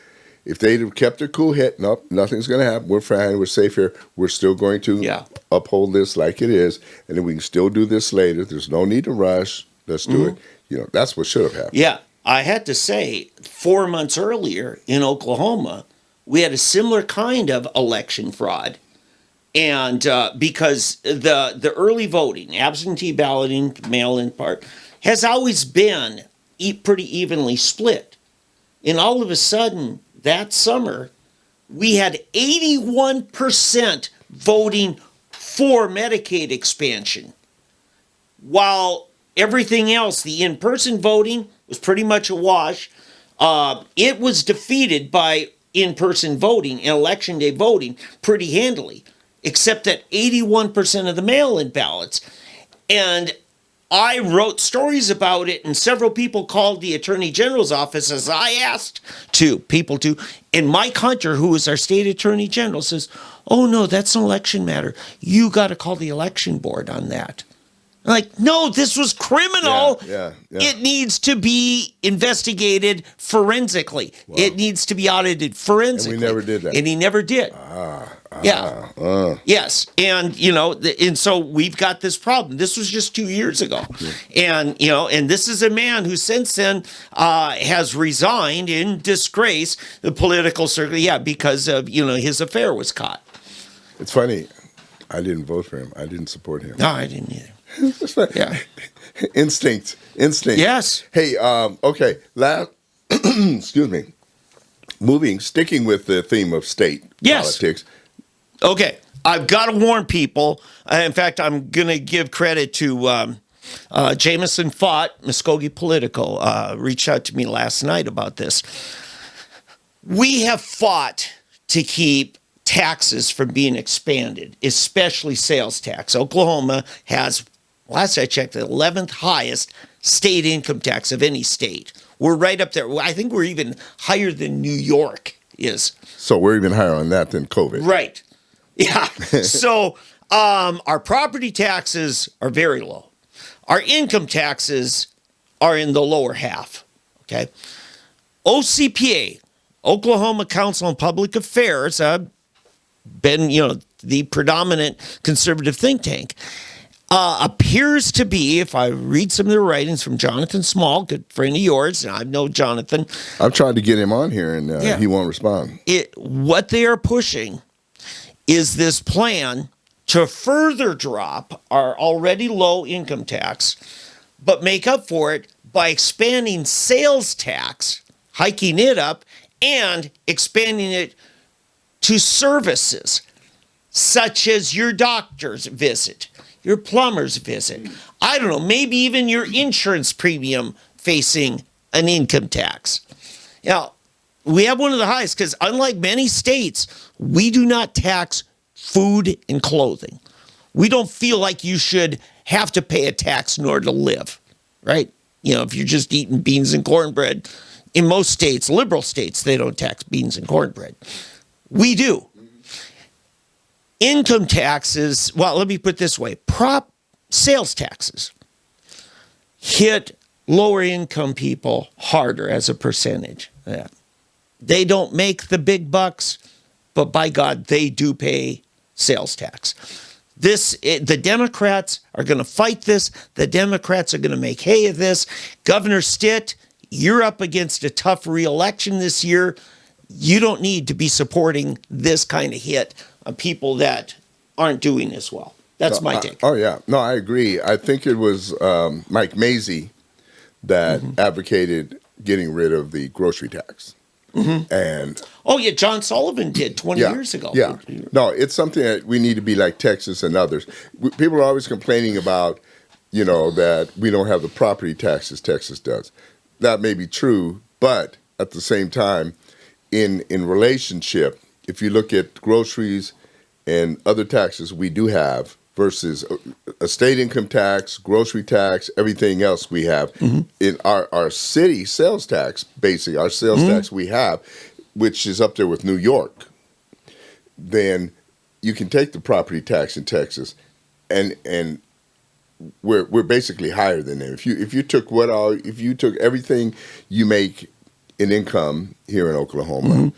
If they'd have kept their cool head, nope, nothing's going to happen. We're fine. We're safe here. We're still going to uphold this like it is, and then we can still do this later. There's no need to rush. Let's do it. That's what should have happened. Yeah, I had to say, 4 months earlier in Oklahoma, we had a similar kind of election fraud, and because the early voting, absentee balloting, mail-in part, has always been pretty evenly split, and all of a sudden, that summer, we had 81% voting for Medicaid expansion, while everything else, the in-person voting was pretty much a wash. It was defeated by in-person voting and election day voting pretty handily, except that 81% of the mail-in ballots. And I wrote stories about it, and several people called the Attorney General's office, as I asked people to. And Mike Hunter, who is our state Attorney General, says, "Oh, no, that's an election matter. You got to call the election board on that." I'm like, no, this was criminal. Yeah. It needs to be investigated forensically. Wow. It needs to be audited forensically. And we never did that. And he never did. Yes. And, and so we've got this problem. This was just 2 years ago. Yeah. And this is a man who since then has resigned in disgrace, the political circle, because of, his affair was caught. It's funny. I didn't vote for him. I didn't support him. No, I didn't either. Yeah. Instinct. Yes. Hey, okay. Excuse me. Sticking with the theme of state politics. Okay. I've got to warn people. In fact, I'm going to give credit to Jameson Fott, Muskogee Political, reached out to me last night about this. We have fought to keep taxes from being expanded, especially sales tax. Oklahoma has, last I checked, the 11th highest state income tax of any state. We're right up there. I think we're even higher than New York is. So we're even higher on that than COVID. Right. Yeah. So our property taxes are very low. Our income taxes are in the lower half. Okay. OCPA, Oklahoma Council on Public Affairs, been, the predominant conservative think tank, appears to be, if I read some of the writings from Jonathan Small, good friend of yours, and I know Jonathan. I've tried to get him on here, and he won't respond. What they are pushing is this plan to further drop our already low income tax, but make up for it by expanding sales tax, hiking it up, and expanding it to services such as your doctor's visit, your plumber's visit. I don't know, maybe even your insurance premium facing an income tax. Now, we have one of the highest because unlike many states, we do not tax food and clothing. We don't feel like you should have to pay a tax in order to live, right? If you're just eating beans and cornbread, in most states, liberal states, they don't tax beans and cornbread. We do. Income taxes, well, let me put it this way. Sales taxes hit lower income people harder as a percentage. Yeah. They don't make the big bucks, but by God, they do pay sales tax. The Democrats are going to fight this. The Democrats are going to make hay of this. Governor Stitt, you're up against a tough re-election this year. You don't need to be supporting this kind of hit on people that aren't doing as well. That's my take. No, I agree. I think it was Mike Mazie that advocated getting rid of the grocery tax. Mm-hmm. And John Sullivan did 20 years ago. Yeah, no, it's something that we need to be like Texas and others. People are always complaining about, that we don't have the property taxes Texas does. That may be true, but at the same time, in relationship, if you look at groceries and other taxes we do have versus a state income tax, grocery tax, everything else we have, in our city sales tax, basically our sales tax we have, which is up there with New York, then you can take the property tax in Texas and we're basically higher than them. If you took everything you make in income here in Oklahoma,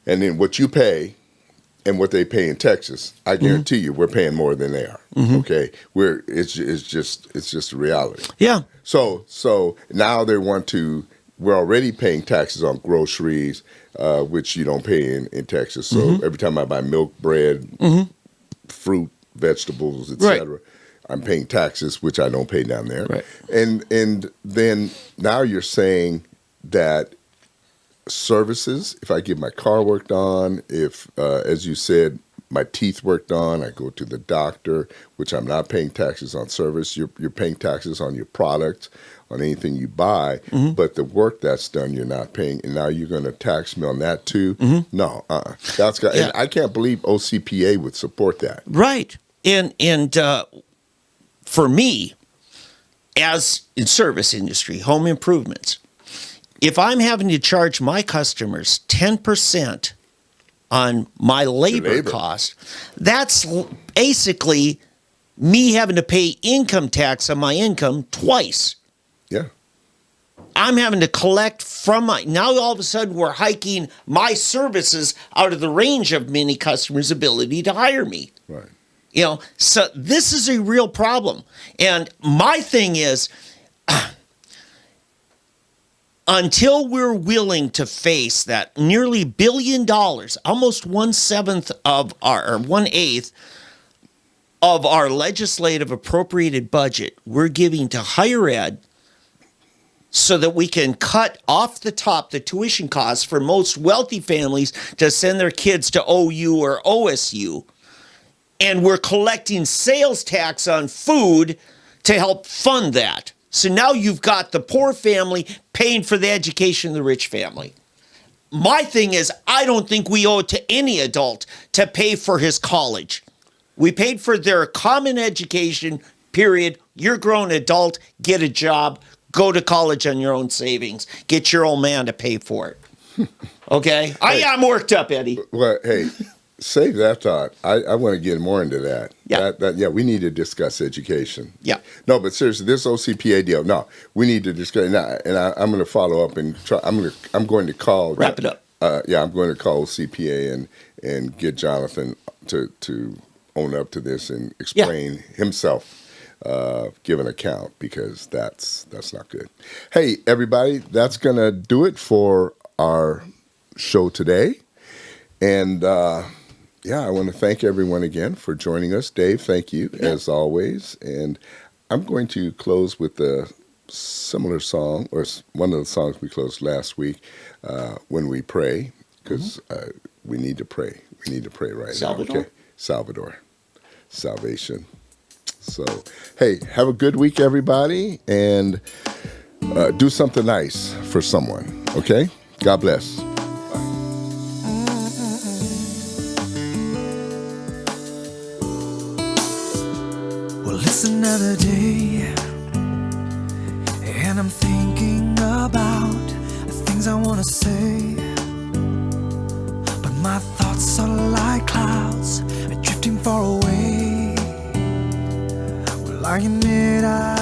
and then what you pay and what they pay in Texas, I guarantee you we're paying more than they are. Okay, it's just a reality. Yeah. So now they want to. We're already paying taxes on groceries, which you don't pay in Texas. So every time I buy milk, bread, fruit, vegetables, etc., I'm paying taxes, which I don't pay down there. Right. And then now you're saying that services, if I get my car worked on, if, as you said, my teeth worked on. I go to the doctor, which I'm not paying taxes on service. You're paying taxes on your product, on anything you buy, but the work that's done, you're not paying. And now you're going to tax me on that too? No, that's got. And I can't believe OCPA would support that. Right, and for me, as in service industry, home improvements, if I'm having to charge my customers 10% on my labor cost, that's basically me having to pay income tax on my income twice. Yeah. I'm having to collect from now all of a sudden we're hiking my services out of the range of many customers' ability to hire me. Right. You know, so this is a real problem. And my thing is, until we're willing to face that nearly $1 billion, almost 1/7 of our, or 1/8 of our legislative appropriated budget we're giving to higher ed so that we can cut off the top the tuition costs for most wealthy families to send their kids to OU or OSU. And we're collecting sales tax on food to help fund that. So now you've got the poor family paying for the education of the rich family. My thing is, I don't think we owe it to any adult to pay for his college. We paid for their common education, period. You're a grown adult, get a job, go to college on your own savings, get your old man to pay for it. Okay? Hey, I'm worked up, Eddie. Well, hey, save that thought. I want to get more into that. Yeah. We need to discuss education. Yeah. No, but seriously, this OCPA deal. No, we need to discuss. And I'm going to follow up and try. I'm going to call. Wrap it up. I'm going to call OCPA and get Jonathan to own up to this and explain himself. Give an account, because that's not good. Hey, everybody, that's going to do it for our show today. And I want to thank everyone again for joining us. Dave, thank you, as always. And I'm going to close with a similar song, or one of the songs we closed last week, When We Pray, because we need to pray. We need to pray right now. Okay? Salvador. Salvation. So, hey, have a good week, everybody, and do something nice for someone, okay? God bless. Well, it's another day, and I'm thinking about the things I want to say, but my thoughts are like clouds drifting far away. Lying it out.